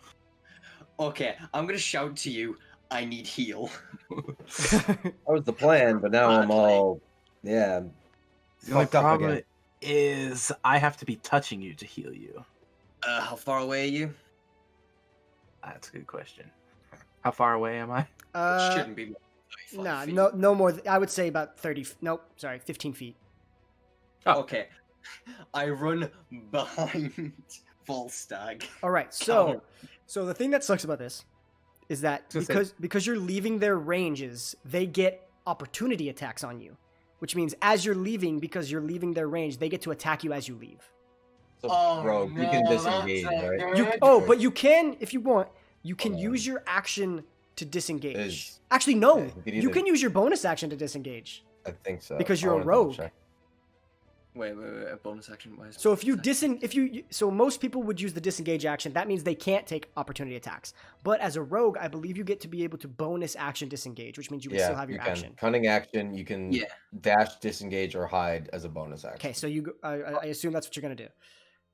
Okay, I'm gonna shout to you. I need heal. That was the plan, but now I'm all The only fucked up problem again. is I have to be touching you to heal you. How far away are you? That's a good question. How far away am I? It shouldn't be more than 35 Nah, feet. no more. I would say about 30. Nope, sorry, 15 feet. Oh. Okay. I run behind Volstagg. All right, so the thing that sucks about this is that Just say- because you're leaving their ranges, they get opportunity attacks on you, which means as you're leaving, because you're leaving their range, they get to attack you as you leave. so Oh, rogue. You can no, disengage, that's not right? good. But you can, if you want, you can Hold on. use your action to disengage. Is- Actually, no, yeah, you could you either- can use your bonus action to disengage. I think so. Because you're I a wanna double rogue. check. Wait, a bonus action. Why is So if you bonus so most people would use the disengage action. That means they can't take opportunity attacks. But as a rogue, I believe you get to be able to bonus action disengage, which means you can still have you your can. action. Cunning action, you can Yeah. dash, disengage, or hide as a bonus action. Okay, so I assume that's what you're gonna do.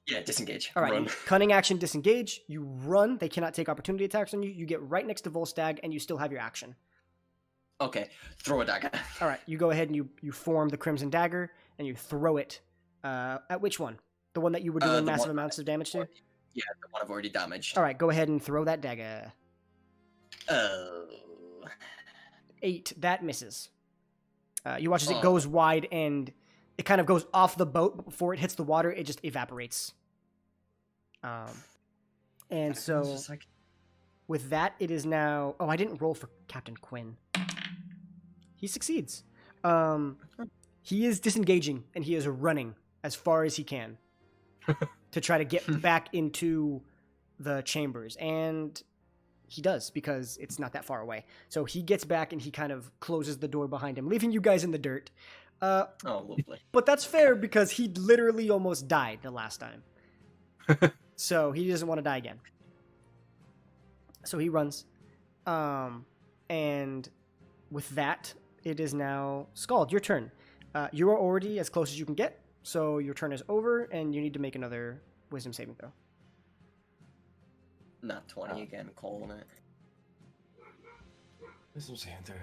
Yeah, disengage. All right, Run. cunning action disengage. You run. They cannot take opportunity attacks on you. You get right next to Volstagg, and you still have your action. Okay, throw a dagger. All right, you go ahead and you form the Crimson Dagger, and you throw it. At which one? The one that you were doing The massive one- amounts of damage to? Yeah, the one I've already damaged. All right, go ahead and throw that dagger. Oh. 8. That misses. You watch as it Oh. goes wide, and it kind of goes off the boat, but before it hits the water, it just evaporates. And It's so just like, with that, it is now. Oh, I didn't roll for Captain Quinn. He succeeds. He is disengaging, and he is running as far as he can to try to get back into the chambers, and he does because it's not that far away. So he gets back and he kind of closes the door behind him, leaving you guys in the dirt. oh, lovely. But that's fair because he literally almost died the last time. So he doesn't want to die again. So he runs. And with that, it is now Scald, your turn. You are already as close as you can get, so your turn is over, and you need to make another wisdom saving throw. Not 20 again, calling it. Wisdom saving throw.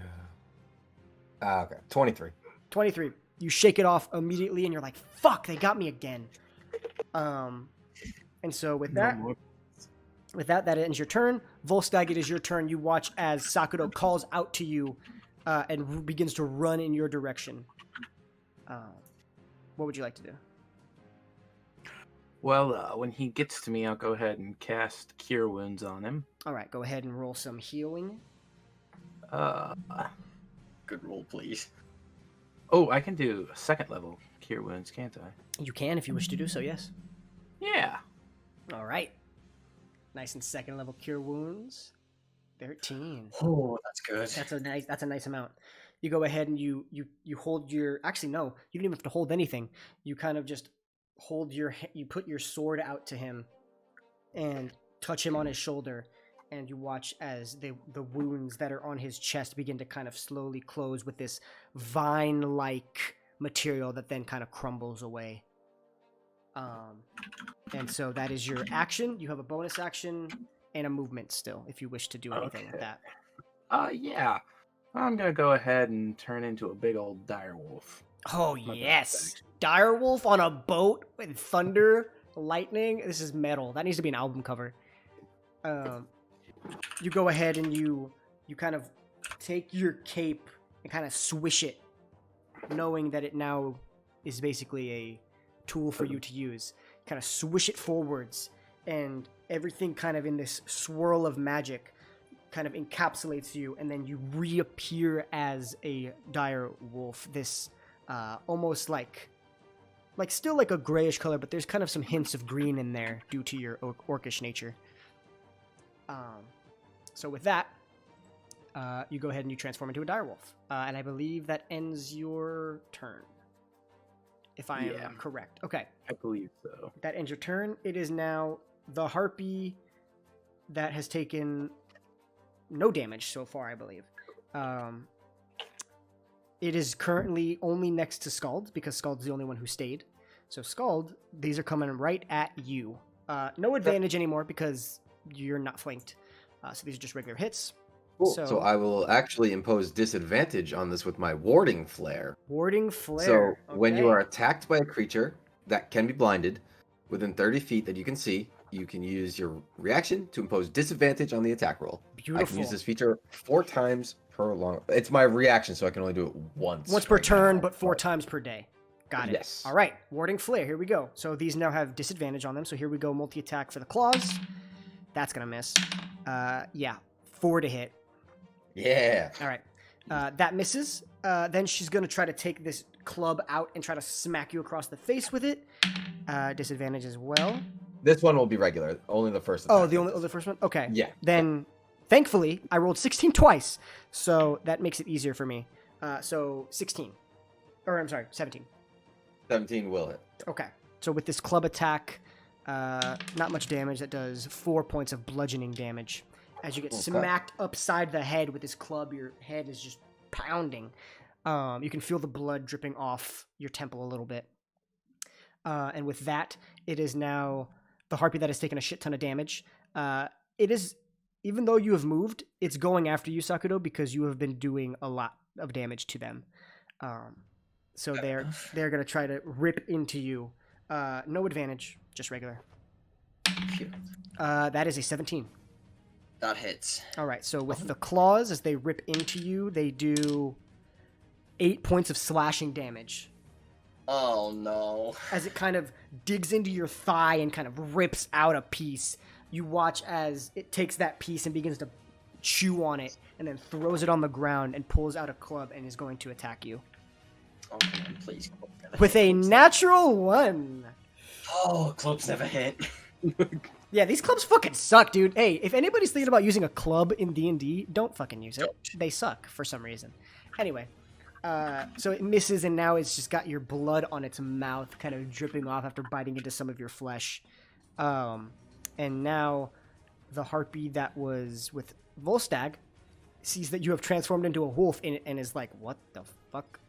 Okay. 23. 23. You shake it off immediately, and you're like, fuck, they got me again. And so with that, With that ends your turn. Volstagg, it is your turn. You watch as Sakudo calls out to you and begins to run in your direction. What would you like to do? Well, when he gets to me, I'll go ahead and cast Cure Wounds on him. All right, go ahead and roll some healing. Good roll, please. Oh, I can do a second level Cure Wounds, can't I? You can if you wish to do so, yes. Yeah. All right. Nice and second level cure wounds. 13. Oh, that's good. That's a nice amount. You go ahead and you hold your, actually no, you don't even have to hold anything. You kind of just hold you put your sword out to him and touch him on his shoulder, and you watch as the wounds that are on his chest begin to kind of slowly close with this vine-like material that then kind of crumbles away. And so that is your action. You have a bonus action and a movement still, if you wish to do anything with that. Yeah. I'm gonna go ahead and turn into a big old direwolf. Oh, yes. Direwolf on a boat with thunder, lightning. This is metal. That needs to be an album cover. You go ahead and you kind of take your cape and kind of swish it, knowing that it now is basically a tool for you to use. Kind of swish it forwards, and everything kind of in this swirl of magic kind of encapsulates you, and then you reappear as a dire wolf. This almost like still like a grayish color, but there's kind of some hints of green in there due to your orcish nature. So with that, you go ahead and you transform into a direwolf, and I believe that ends your turn, if I am correct. Okay. I believe so. That ends your turn. It is now the harpy that has taken no damage so far, I believe. It is currently only next to Scald, because Scald's the only one who stayed. So Scald, these are coming right at you. No advantage anymore because you're not flanked. So these are just regular hits. Cool. So I will actually impose disadvantage on this with my warding flare. Warding flare. So when you are attacked by a creature that can be blinded within 30 feet that you can see, you can use your reaction to impose disadvantage on the attack roll. Beautiful. I can use this feature 4 times per long. It's my reaction, so I can only do it once. Once per turn, but 4 times per day. Got it. Yes. All right. Warding flare. Here we go. So these now have disadvantage on them. So here we go. Multi-attack for the claws. That's going to miss. Yeah. 4 to hit. Yeah. All right. That misses. Then she's going to try to take this club out and try to smack you across the face with it. Disadvantage as well. This one will be regular. Only the first attack. Oh, the first one? Okay. Yeah. Then, thankfully, I rolled 16 twice. So that makes it easier for me. So 16. Or, I'm sorry, 17. 17 will hit. Okay. So with this club attack, not much damage. That does 4 points of bludgeoning damage. As you get smacked upside the head with this club, your head is just pounding. You can feel the blood dripping off your temple a little bit. And with that, it is now the harpy that has taken a shit ton of damage. It is, even though you have moved, it's going after you, Sakudo, because you have been doing a lot of damage to them. So they're going to try to rip into you. No advantage, just regular. That is a 17. That hits. All right, so with the claws, as they rip into you, they do 8 points of slashing damage. Oh, no. As it kind of digs into your thigh and kind of rips out a piece, you watch as it takes that piece and begins to chew on it, and then throws it on the ground and pulls out a club and is going to attack you. Oh, man, please. With a natural 1. Oh, clubs never hit. Yeah, these clubs fucking suck, dude. Hey, if anybody's thinking about using a club in D&D, don't fucking use it. They suck for some reason. Anyway, so it misses, and now it's just got your blood on its mouth kind of dripping off after biting into some of your flesh. And now the harpy that was with Volstagg sees that you have transformed into a wolf and is like, what the fuck?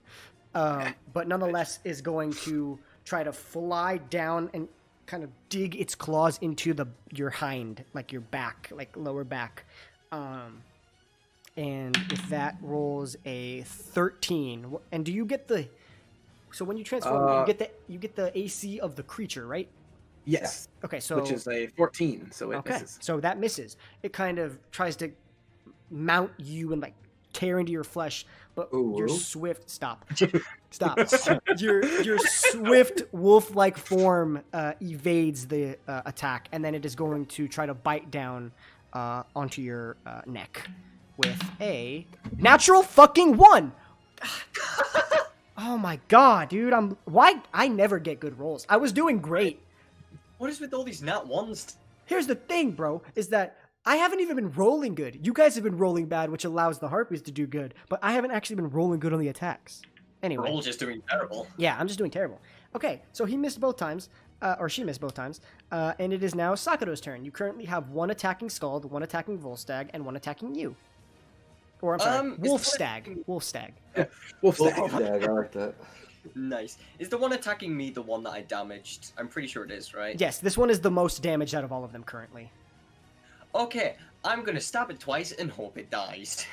But nonetheless is going to try to fly down and kind of dig its claws into your hind, like your back, like lower back. And if that rolls a 13, and do you get so when you transform, you get the AC of the creature, right? Yes. Okay, so Which is a 14, so it okay, misses. so that misses. It kind of tries to mount you and like tear into your flesh, but your Ooh. swift stop. Your swift wolf-like form evades the attack, and then it is going to try to bite down onto your neck with a natural fucking 1. Oh my god, dude! Why I never get good rolls. I was doing great. What is with all these nat ones? Here's the thing, bro, is that I haven't even been rolling good. You guys have been rolling bad, which allows the harpies to do good, but I haven't actually been rolling good on the attacks. Anyway. We're all just doing terrible. Yeah, I'm just doing terrible. Okay, so he missed both times, or she missed both times, and it is now Sakato's turn. You currently have 1 attacking Scald, 1 attacking Volstagg, and 1 attacking you. Or, I'm sorry, Wolfstag. Wolfstag. Wolfstag. Yeah, I like that. Nice. Is the one attacking me the one that I damaged? I'm pretty sure it is, right? Yes, this one is the most damaged out of all of them currently. Okay, I'm gonna stab it twice and hope it dies.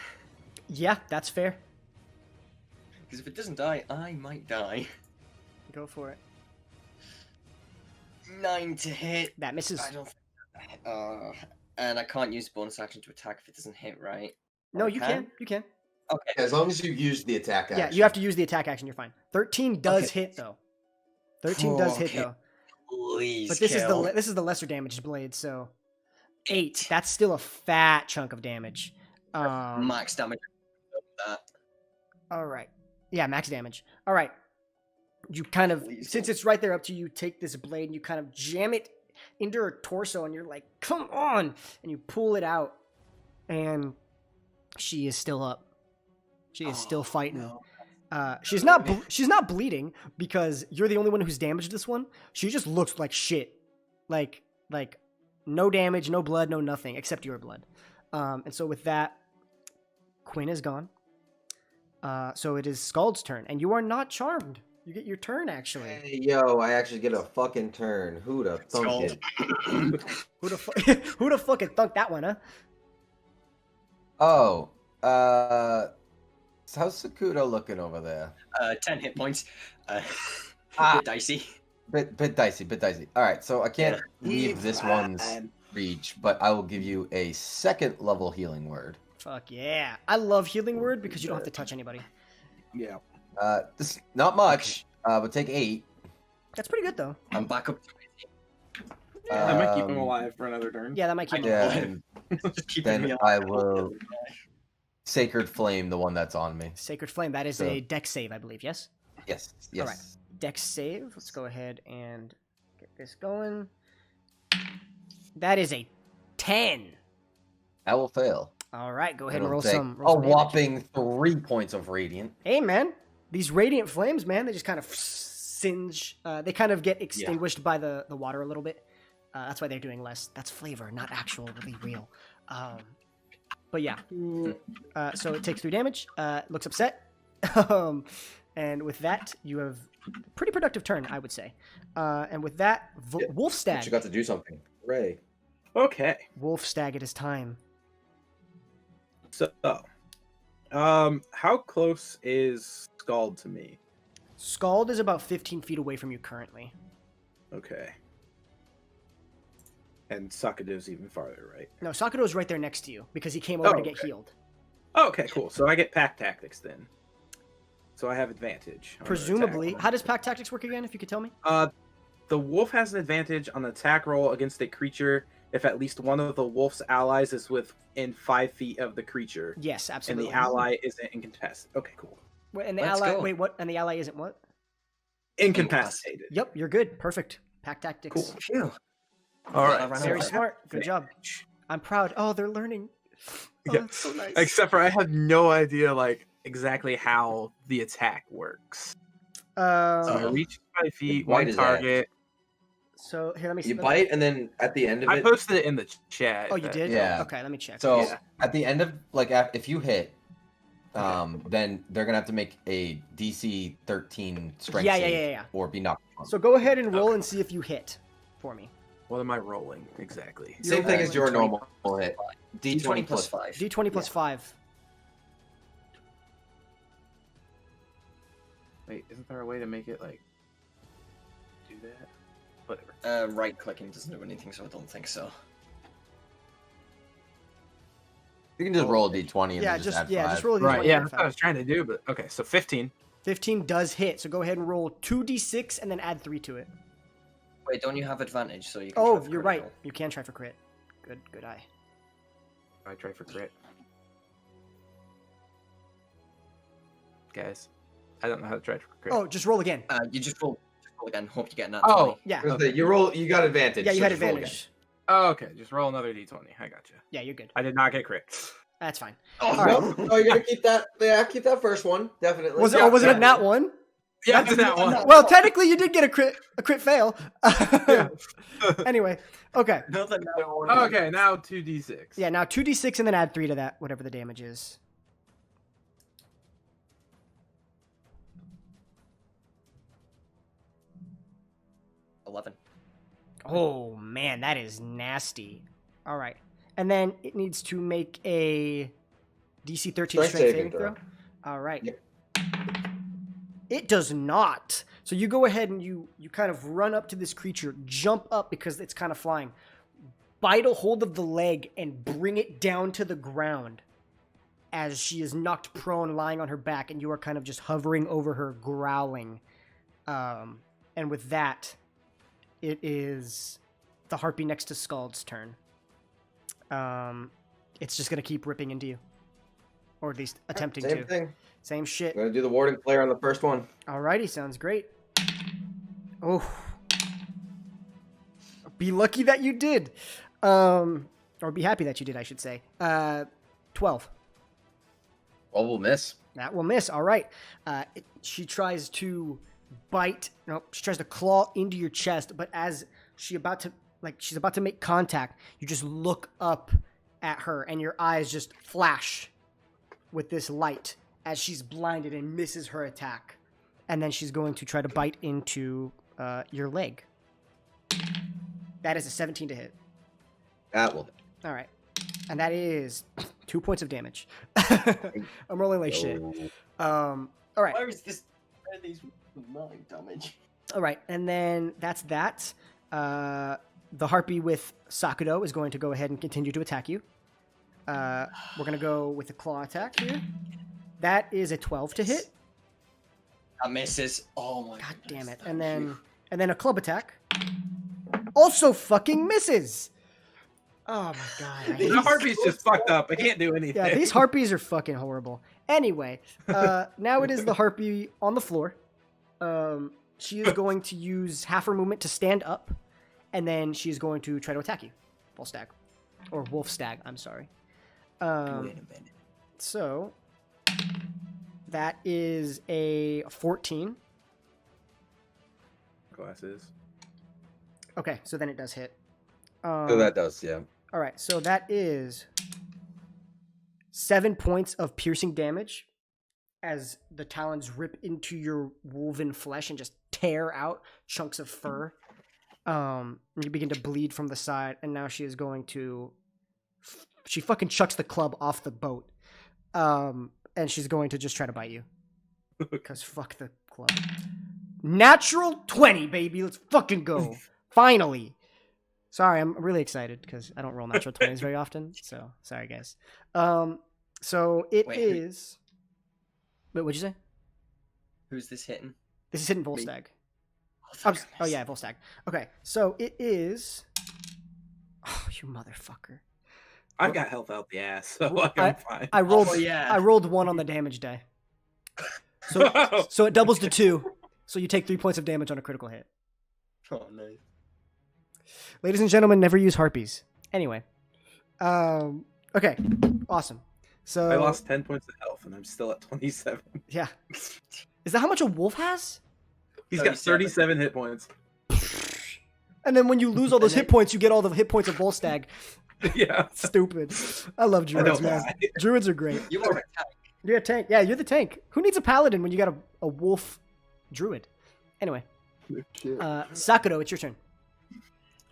Yeah, that's fair. Because if it doesn't die, I might die. Go for it. 9 to hit. That misses. I don't think... and I can't use bonus action to attack if it doesn't hit, right? No, I you can. You can. Okay. As long as you use the attack action. Yeah, you have to use the attack action. You're fine. 13 does hit though. 13 does hit Okay. though. Please. But this kill. is the lesser damaged blade, so 8. That's still a fat chunk of damage. Max damage. That. All right. Yeah, max damage. All right. You kind of, Please since it's right there up to you, take this blade and you kind of jam it into her torso, and you're like, "Come on!" And you pull it out, and she is still up. She is still fighting. No. She's not bleeding because you're the only one who's damaged this one. She just looks like shit. Like no damage, no blood, no nothing except your blood. And so with that, Quinn is gone. So it is Scald's turn, and you are not charmed. You get your turn actually. Hey, yo, I actually get a fucking turn. Who'da thunk Skull. it? Who the fucking thunk that one, huh? Oh, how's Sakuto looking over there? 10 hit points. Ah. Bit dicey. Bit dicey. All right, so I can't leave this one's fine. reach, but I will give you a 2nd level healing word. Fuck yeah. I love healing word because you don't have to touch anybody. Yeah. This not much, but take 8. That's pretty good though. I'm back up. That might keep him Um, alive for another turn. Yeah, that might keep him Yeah, alive. and Just keep then me up. I will Sacred Flame the one that's on me. Sacred Flame, that is So- a dex save, I believe, yes? Yes. All right. Dex save. Let's go ahead and get this going. That is a 10. That will fail. All right, go ahead and It'll roll take some. a Roll some damage. whopping 3 points of radiant. Hey, man, these radiant flames, man, they just kind of singe. They kind of get extinguished by the water a little bit. That's why they're doing less. That's flavor, not actual, really real. But yeah. So it takes 3 damage. Looks upset. And with that, you have a pretty productive turn, I would say. And with that, Yeah, Wolfstag. But you got to do something. Hooray. Okay. Wolfstag, it is time. So, how close is Scald to me? Scald is about 15 feet away from you currently. Okay. And Sakado's even farther, right? No, Sakato's right there next to you because he came over to get okay. healed. Oh, okay, cool. So I get pack tactics then. So I have advantage. on the Presumably. attack. How does pack tactics work again, if you could tell me? The wolf has an advantage on the attack roll against a creature if at least one of the wolf's allies is within 5 feet of the creature, Yes, and absolutely. the ally isn't incapacitated. Okay, cool. Wait, and the Let's ally. go. Wait, what? And the ally isn't what? Incapacitated. Yep, you're good. Perfect. Pack tactics. Cool. Phew. All I right. ran Very out. smart. Good job. I'm proud. Oh, they're learning. Oh, Yeah. that's so nice. Except for I have no idea like exactly how the attack works. So I reach 5 feet, What one is that? target. So here, let me see. You bite, and then at the end of I it, posted it in the chat. Oh, you did? Yeah. Okay, let me check. So Yeah. at the end of if you hit, then they're gonna have to make a DC 13 strength Yeah, save yeah. or be knocked prone. So go ahead and roll and see if you hit for me. What am I rolling exactly? You're same thing as your rolling normal hit. D20 plus 5. D20 plus 5. Wait, isn't there a way to make it like do that? whatever. Right clicking doesn't do anything, so I don't think so. You can just roll a d20 and Yeah, then just add just 5. roll a d20. Right, yeah, and that's what I five. was trying to do, but okay, so 15. 15 does hit, so go ahead and roll 2d6 and then add 3 to it. Wait, don't you have advantage? So you can Oh, try for you're right. critical? You can try for crit. Good eye. I try for crit. Guys, I don't know how to try for crit. Oh, just roll again. You just roll again. Hope you get that. Oh, 20. Yeah. Okay. You got advantage. Yeah, you so had just roll again. advantage. Oh, okay, just roll another d20. I got you. Yeah, you're good. I did not get crit. That's fine. Oh, All right. No, you're gonna keep that. Yeah, keep that first one definitely. Was it? Yeah, Oh, was it a yeah. nat one? Yeah, I did that one. Well, technically, you did get a crit fail. Anyway, okay. Nothing. Okay, now 2d6. Yeah, now 2d6 and then add 3 to that, whatever the damage is. Oh man, that is nasty. All right, and then it needs to make a DC 13 strength saving throw. All right. Yep. It does not. So you go ahead and you kind of run up to this creature, jump up because it's kind of flying, bite a hold of the leg and bring it down to the ground as she is knocked prone, lying on her back, and you are kind of just hovering over her, growling. And with that, it is the harpy next to Scald's turn. It's just going to keep ripping into you. Or at least attempting Same to. thing. Same shit. I'm gonna do the warding flare on the first one. Alrighty, sounds great. Oh. Be lucky that you did. Or be happy that you did, I should say. 12. Well, we'll miss. That will miss. All right. She tries to bite. No, she tries to claw into your chest, but as she's about to make contact, you just look up at her, and your eyes just flash with this light as she's blinded and misses her attack. And then she's going to try to bite into your leg. That is a 17 to hit. That will. All right. And that is 2 points of damage. I'm rolling like shit. All right. Where is this? Where are these nine damage? All right. And then that's that. The harpy with Sakudo is going to go ahead and continue to attack you. We're going to go with the claw attack here. That is a 12 to hit. That misses. Oh my God goodness, damn it. thank And you. then a club attack. Also fucking misses. Oh my god. I hate The harpy's just fucked up. I can't do anything. Yeah, these harpies are fucking horrible. Anyway, now it is the harpy on the floor. She is going to use half her movement to stand up, and then she is going to try to attack you. Full stag. Or wolf stag, I'm sorry. Wait a minute. So, that is a 14. Glasses. Okay, so then it does hit. So that does, yeah. All right, so that is 7 points of piercing damage as the talons rip into your woven flesh and just tear out chunks of fur. You begin to bleed from the side, and now she is going to... She fucking chucks the club off the boat. And she's going to just try to bite you. Because fuck the club. Natural 20, baby. Let's fucking go. Finally. Sorry, I'm really excited because I don't roll natural 20s very often. So, sorry, guys. So it Wait, is... Wait, what'd you say? Who's this hitting? This is hitting Volstagg. Oh, Oh, yeah, Volstagg. Okay, so it is... Oh, you motherfucker. I've got health out the ass, so I'm fine. I rolled. Oh, yeah. I rolled 1 on the damage die. So it doubles to 2. So you take 3 points of damage on a critical hit. Oh, nice. Ladies and gentlemen, never use harpies. Anyway, okay, awesome. So I lost 10 points of health, and I'm still at 27. Yeah, is that how much a wolf has? He's got 37 hit points. And then when you lose all those hit points, you get all the hit points of Volstagg. Yeah. Stupid. I love druids, I man. know. Druids are great. You are a tank. You're a tank. Yeah, you're the tank. Who needs a paladin when you got a wolf druid? Anyway, Sakudo, it's your turn.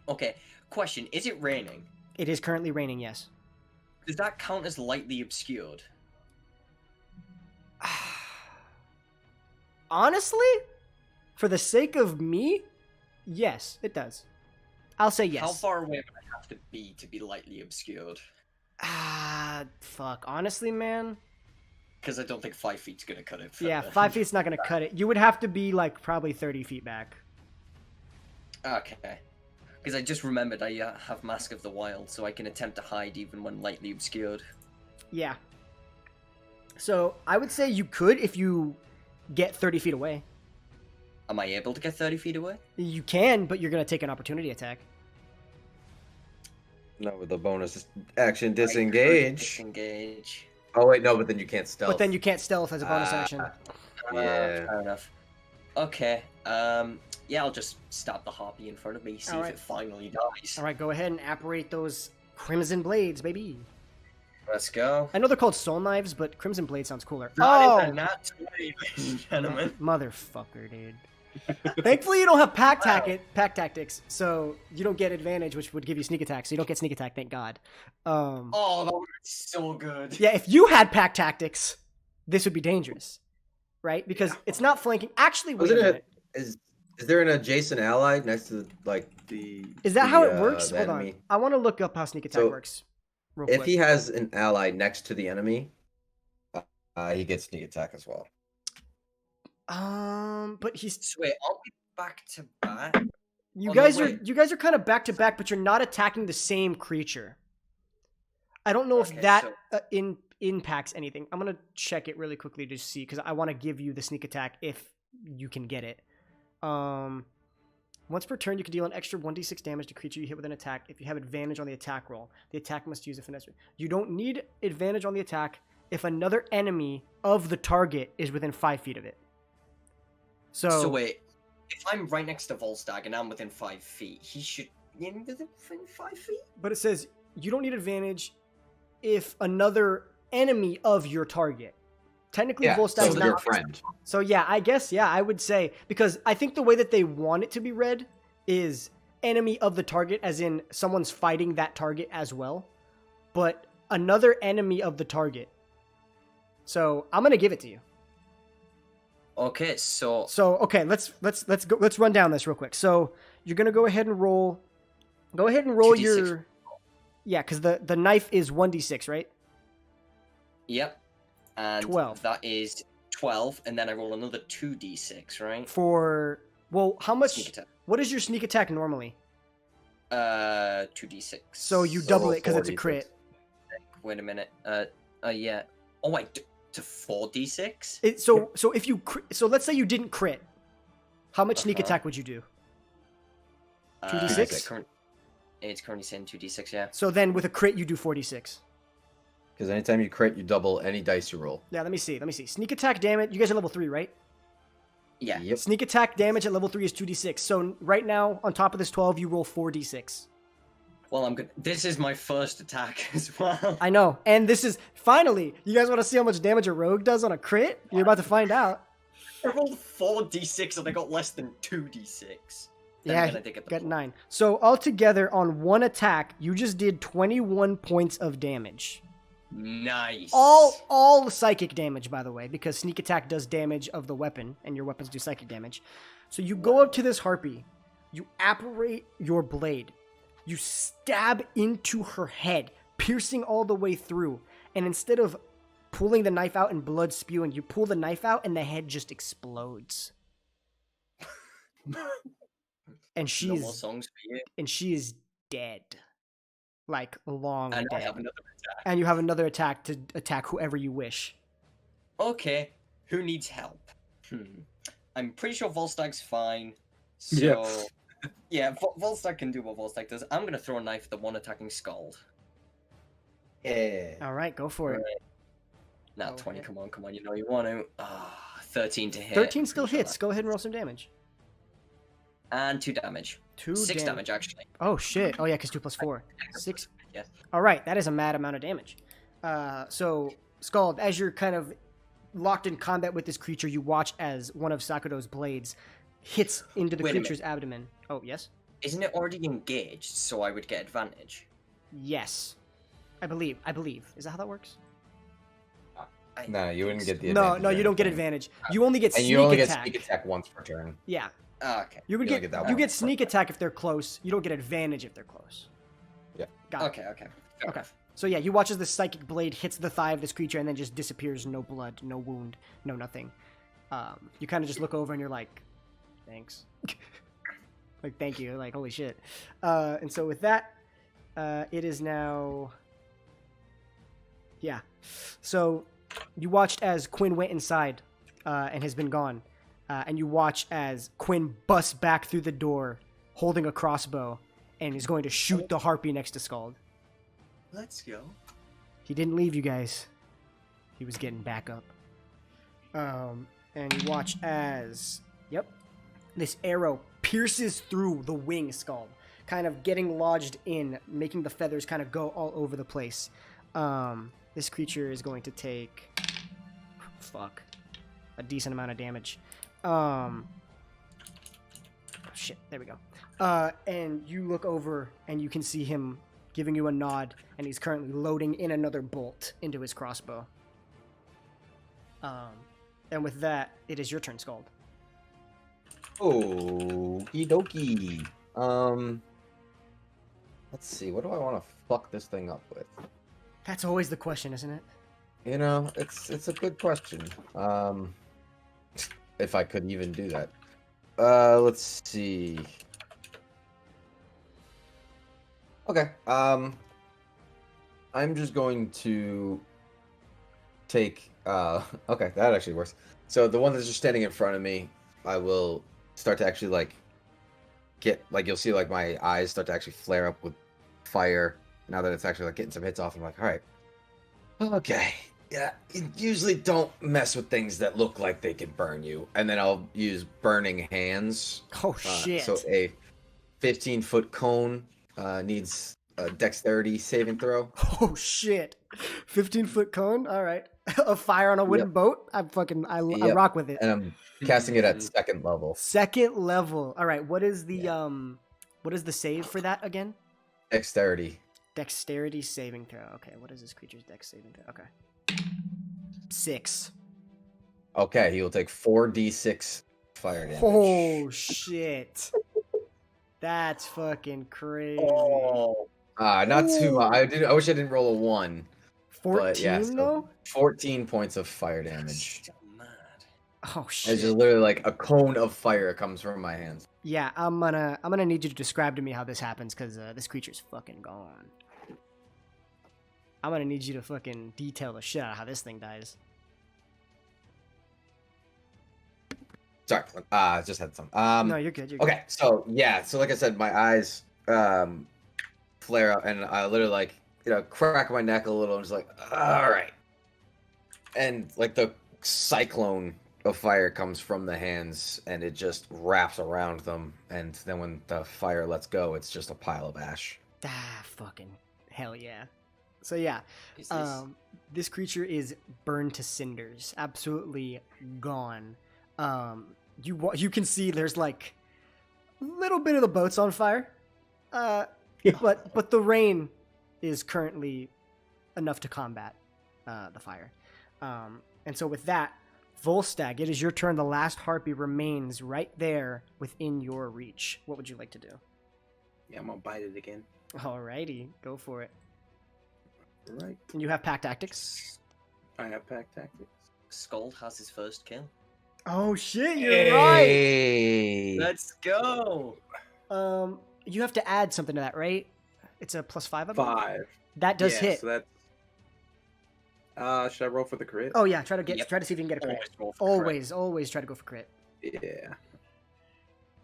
Okay, question. Is it raining? It is currently raining, yes. Does that count as lightly obscured? Honestly, for the sake of me, Yes, it does. I'll say yes. How far away would I have to be lightly obscured? Ah, fuck. Honestly, man. Because I don't think 5 feet's gonna cut it. Yeah, 5 feet's not gonna cut it. You would have to be like probably 30 feet back. Okay. Because I just remembered I have Mask of the Wild, so I can attempt to hide even when lightly obscured. Yeah. So I would say you could if you get 30 feet away. Am I able to get 30 feet away? You can, but you're gonna take an opportunity attack. No, with the bonus action disengage. Disengage. Oh wait, no, but then you can't stealth. But then you can't stealth as a bonus action. Yeah. Fair enough. Okay. Yeah, I'll just stab the harpy in front of me, see if Alright. it finally dies. All right, go ahead and apparate those crimson blades, baby. Let's go. I know they're called soul knives, but crimson blade sounds cooler. Not Oh, in the nat 20, ladies and gentlemen. motherfucker, dude. Thankfully, you don't have pack tactics, so you don't get advantage, which would give you sneak attack. So you don't get sneak attack, thank God. Oh, that would be so good. Yeah, if you had pack tactics, this would be dangerous, right? Because it's not flanking. Actually, wait a minute. Is there an adjacent ally next to like the? Is that how it works? the Hold on. enemy? I want to look up how sneak attack So, works. Real If quick. he has an ally next to the enemy, he gets sneak attack as well. But he's So wait, I'll be back to back. you Oh, no, guys wait. are kind of back to back, but you're not attacking the same creature. I don't know Okay, if that so- impacts anything. I'm gonna check it really quickly to see because I want to give you the sneak attack if you can get it. Once per turn, you can deal an extra 1d6 damage to creature you hit with an attack. If you have advantage on the attack roll, the attack must use a finesse. You don't need advantage on the attack if another enemy of the target is within 5 feet of it. So wait, if I'm right next to Volstagg and I'm within 5 feet, he should be within 5 feet? But it says you don't need advantage if another enemy of your target. Technically, Yeah, Volstagg's so not. your friend. So yeah, I guess I would say because I think the way that they want it to be read is enemy of the target, as in someone's fighting that target as well, but another enemy of the target. So I'm gonna give it to you. Okay, so So okay, let's go. Let's run down this real quick. So you're gonna go ahead and roll. Go ahead and roll 2d6. your. Yeah, because the knife is 1d6, right? yep, and 12. that is 12, and then I roll another 2d6, right? For well, how much? Sneak attack. What is your sneak attack normally? 2d6. So you So double roll it because it's a 4d6. crit. Wait a minute. Yeah. Oh wait, to 4d6? So if you so let's say you didn't crit, how much sneak Uh-huh. attack would you do? 2d6? It's currently saying 2d6, yeah. So then with a crit you do 4d6. Because anytime you crit, you double any dice you roll. Yeah, let me see. Sneak attack damage. You guys are level 3, right? Yeah. Yep. Sneak attack damage at level 3 is 2d6. So right now on top of this 12 you roll 4d6. Well, I'm good. This is my first attack as well. I know. And this is finally, you guys want to see how much damage a rogue does on a crit? You're about to find out. I rolled 4d6 and I got less than 2d6. Then Yeah, again, I did get the got plus. 9. So altogether on one attack, you just did 21 points of damage. Nice. All psychic damage, by the way, because sneak attack does damage of the weapon, and your weapons do psychic damage. So you go up to this harpy, you apparate your blade, you stab into her head, piercing all the way through, and instead of pulling the knife out and blood spewing, you pull the knife out and the head just explodes. And No more songs for you. she is dead. Like long And I dead. have another attack. And you have another attack to attack whoever you wish. Okay, who needs help? I'm pretty sure Volstagg's fine. So, Yeah. yeah, Volstagg can do what Volstagg does. I'm gonna throw a knife at the one attacking Scald. Yeah. All right, go for it. Now Go 20, ahead. come on, you know you want to. 13 to hit. 13 still Pretty sure hits. that- Go ahead and roll some damage. And 2 damage. 6 damage, actually. Oh, shit. Oh, yeah, because 2 plus 4. 6. Yes. All right, that is a mad amount of damage. So, Scald, as you're kind of locked in combat with this creature, you watch as one of Sakudo's blades hits into the Wait a minute. creature's abdomen. Oh, yes? Isn't it already engaged, so I would get advantage? Yes. I believe. Is that how that works? No, you wouldn't get the No, advantage. no, or you don't get anything. advantage. You only get And sneak you only attack. get sneak attack once per turn. Yeah. Okay. You would You don't get, get that you one. get sneak attack if they're close. You don't get advantage if they're close. Yeah. Got it. Okay. Fair Okay. enough. So yeah, you watch as the psychic blade hits the thigh of this creature and then just disappears. No blood, no wound, no nothing. You kind of just look over and you're like, thanks. Like, thank you. Like, holy shit. And so with that, it is now... Yeah. So you watched as Quinn went inside and has been gone. And you watch as Quinn busts back through the door holding a crossbow and is going to shoot the harpy next to Scald. Let's go. He didn't leave you guys. He was getting back up. And you watch as, this arrow pierces through the wing Scald, kind of getting lodged in, making the feathers kind of go all over the place. This creature is going to take, a decent amount of damage. Shit, there we go. And you look over and you can see him giving you a nod, and he's currently loading in another bolt into his crossbow. And with that, it is your turn, Scald. Okie dokie. Let's see. What do I want to fuck this thing up with? That's always the question, isn't it? You know, it's a good question. If I could even do that. Let's see. Okay. I'm just going to take. Okay, that actually works. So the one that's just standing in front of me, I will start to actually get you'll see my eyes start to actually flare up with fire now that it's actually getting some hits off. I'm like, all right, okay, yeah. You usually don't mess with things that look like they can burn you, and then I'll use burning hands. Oh shit! So a 15-foot cone needs a dexterity saving throw. Oh shit! 15-foot cone. All right. A fire on a wooden boat. I rock with it. And I'm casting it at second level. Second level. All right. What is the save for that again? Dexterity. Dexterity saving throw. Okay. What is this creature's dex saving throw? Okay. 6. Okay, he will take 4d6 fire damage. Oh shit! That's fucking crazy. Not too much. I wish I didn't roll a 1. 14 But yeah, so though. 14 points of fire damage. So mad. Oh shit! It's just literally a cone of fire comes from my hands. Yeah, I'm gonna need you to describe to me how this happens because this creature's fucking gone. I'm gonna need you to fucking detail the shit out of how this thing dies. Sorry, just had some. No, you're good. You're Okay, so yeah, so like I said, my eyes flare up, and I literally crack my neck a little, and just all right, and the cyclone of fire comes from the hands, and it just wraps around them, and then when the fire lets go, it's just a pile of ash. good. Fucking hell yeah. So yeah, Is this... this creature is burned to cinders, absolutely gone. You can see there's a little bit of the boat's on fire, but the rain is currently enough to combat the fire. And so with that, Volstagg, it is your turn. The last harpy remains right there within your reach. What would you like to do? Yeah, I'm gonna bite it again. Alrighty, go for it. Right. And you have pack tactics. I have pack tactics. Scald has his first kill. Oh shit, you're right. Hey. Let's go. You have to add something to that, right? It's a +5, I believe. 5. That does Yeah, hit. So that's... should I roll for the crit? Oh yeah, try to see if you can get a crit. Always roll for crit. Always try to go for crit. Yeah.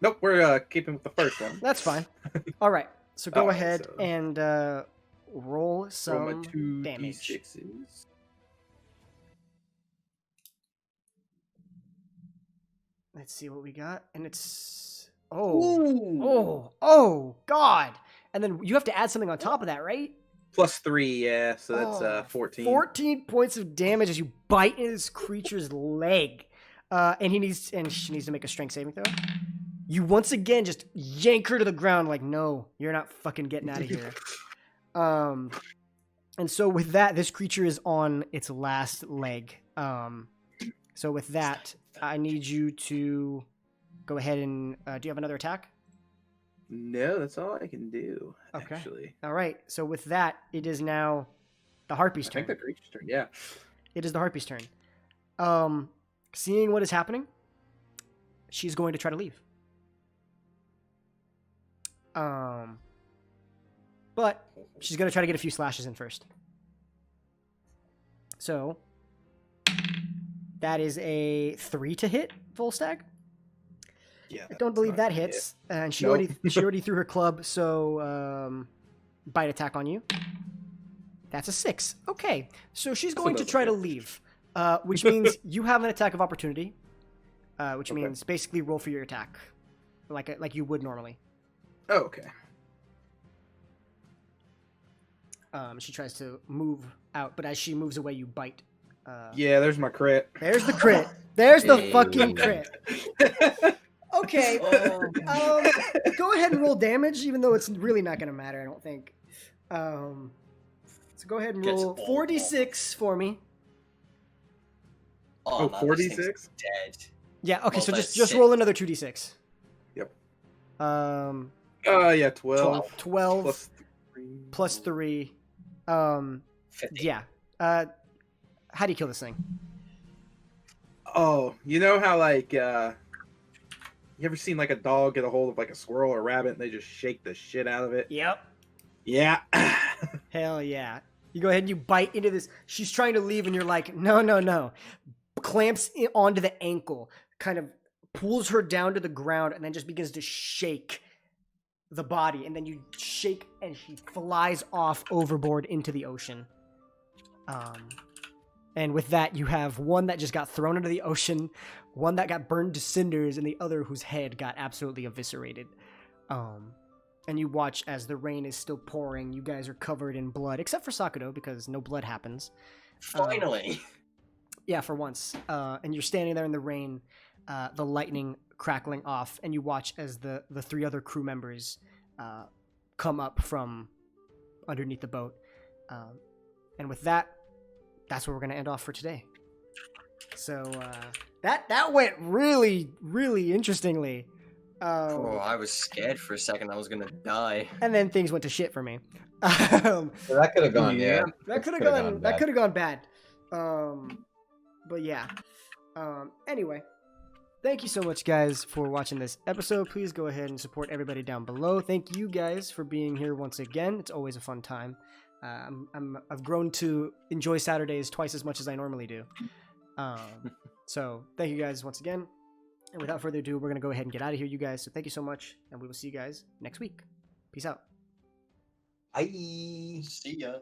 Nope, we're keeping with the first one. That's fine. All right, so go Alright, ahead so- and roll some Roll my 2 damage. D6s. Let's see what we got, and it's oh god! And then you have to add something on top of that, right? +3, yeah. So that's Oh, 14. 14 points of damage as you bite into this creature's leg, and she needs to make a strength saving throw. You once again just yank her to the ground, like, no, you're not fucking getting out of here. And so with that, this creature is on its last leg. So with that, I need you to go ahead and do you have another attack? No, that's all I can do. Okay. Actually, All right. So with that, it is now the harpy's I turn. think the creature's turn. Yeah. It is the harpy's turn. Seeing what is happening, she's going to try to leave. But she's going to try to get a few slashes in first. So that is a 3 to hit, Volstagg. Yeah. I don't believe that hits, and she already threw her club. So bite attack on you. That's a 6. Okay, so she's going to try to leave, which means you have an attack of opportunity, which means basically roll for your attack, like you would normally. Oh, okay. She tries to move out, but as she moves away, you bite. Yeah, there's my crit. There's the crit. There's the Hey. fucking crit. Okay. Go ahead and roll damage, even though it's really not going to matter, I don't think. So go ahead and roll 4d6 for me. Oh, man, this 46? thing's dead. Yeah, okay, Well, so that's just sick. roll another 2d6. Yep. Um, Yeah, 12. 12 Plus 3. plus 3. 50. Yeah. How do you kill this thing? Oh, you know how like you ever seen like a dog get a hold of like a squirrel or rabbit and they just shake the shit out of it? Yep. Yeah. Hell yeah. You go ahead and you bite into this. She's trying to leave and you're like, no. Clamps onto the ankle, kind of pulls her down to the ground and then just begins to shake the body. And then you shake and she flies off overboard into the ocean. And with that, you have one that just got thrown into the ocean, one that got burned to cinders, and the other whose head got absolutely eviscerated. And you watch as the rain is still pouring. You guys are covered in blood, except for Sakudo, because no blood happens. Finally. Yeah, for once. And you're standing there in the rain, the lightning crackling off, and you watch as the 3 other crew members come up from underneath the boat. And with that, that's where we're going to end off for today. So that went really, really interestingly. Oh, I was scared for a second I was gonna die. And then things went to shit for me. So that could have gone, yeah. That could have Could've gone. gone That bad. could have gone bad. But yeah. Anyway, thank you so much, guys, for watching this episode. Please go ahead and support everybody down below. Thank you guys for being here once again. It's always a fun time. I've grown to enjoy Saturdays twice as much as I normally do. So thank you guys once again. And without further ado, we're going to go ahead and get out of here, you guys. So thank you so much, and we will see you guys next week. Peace out. Bye. See ya.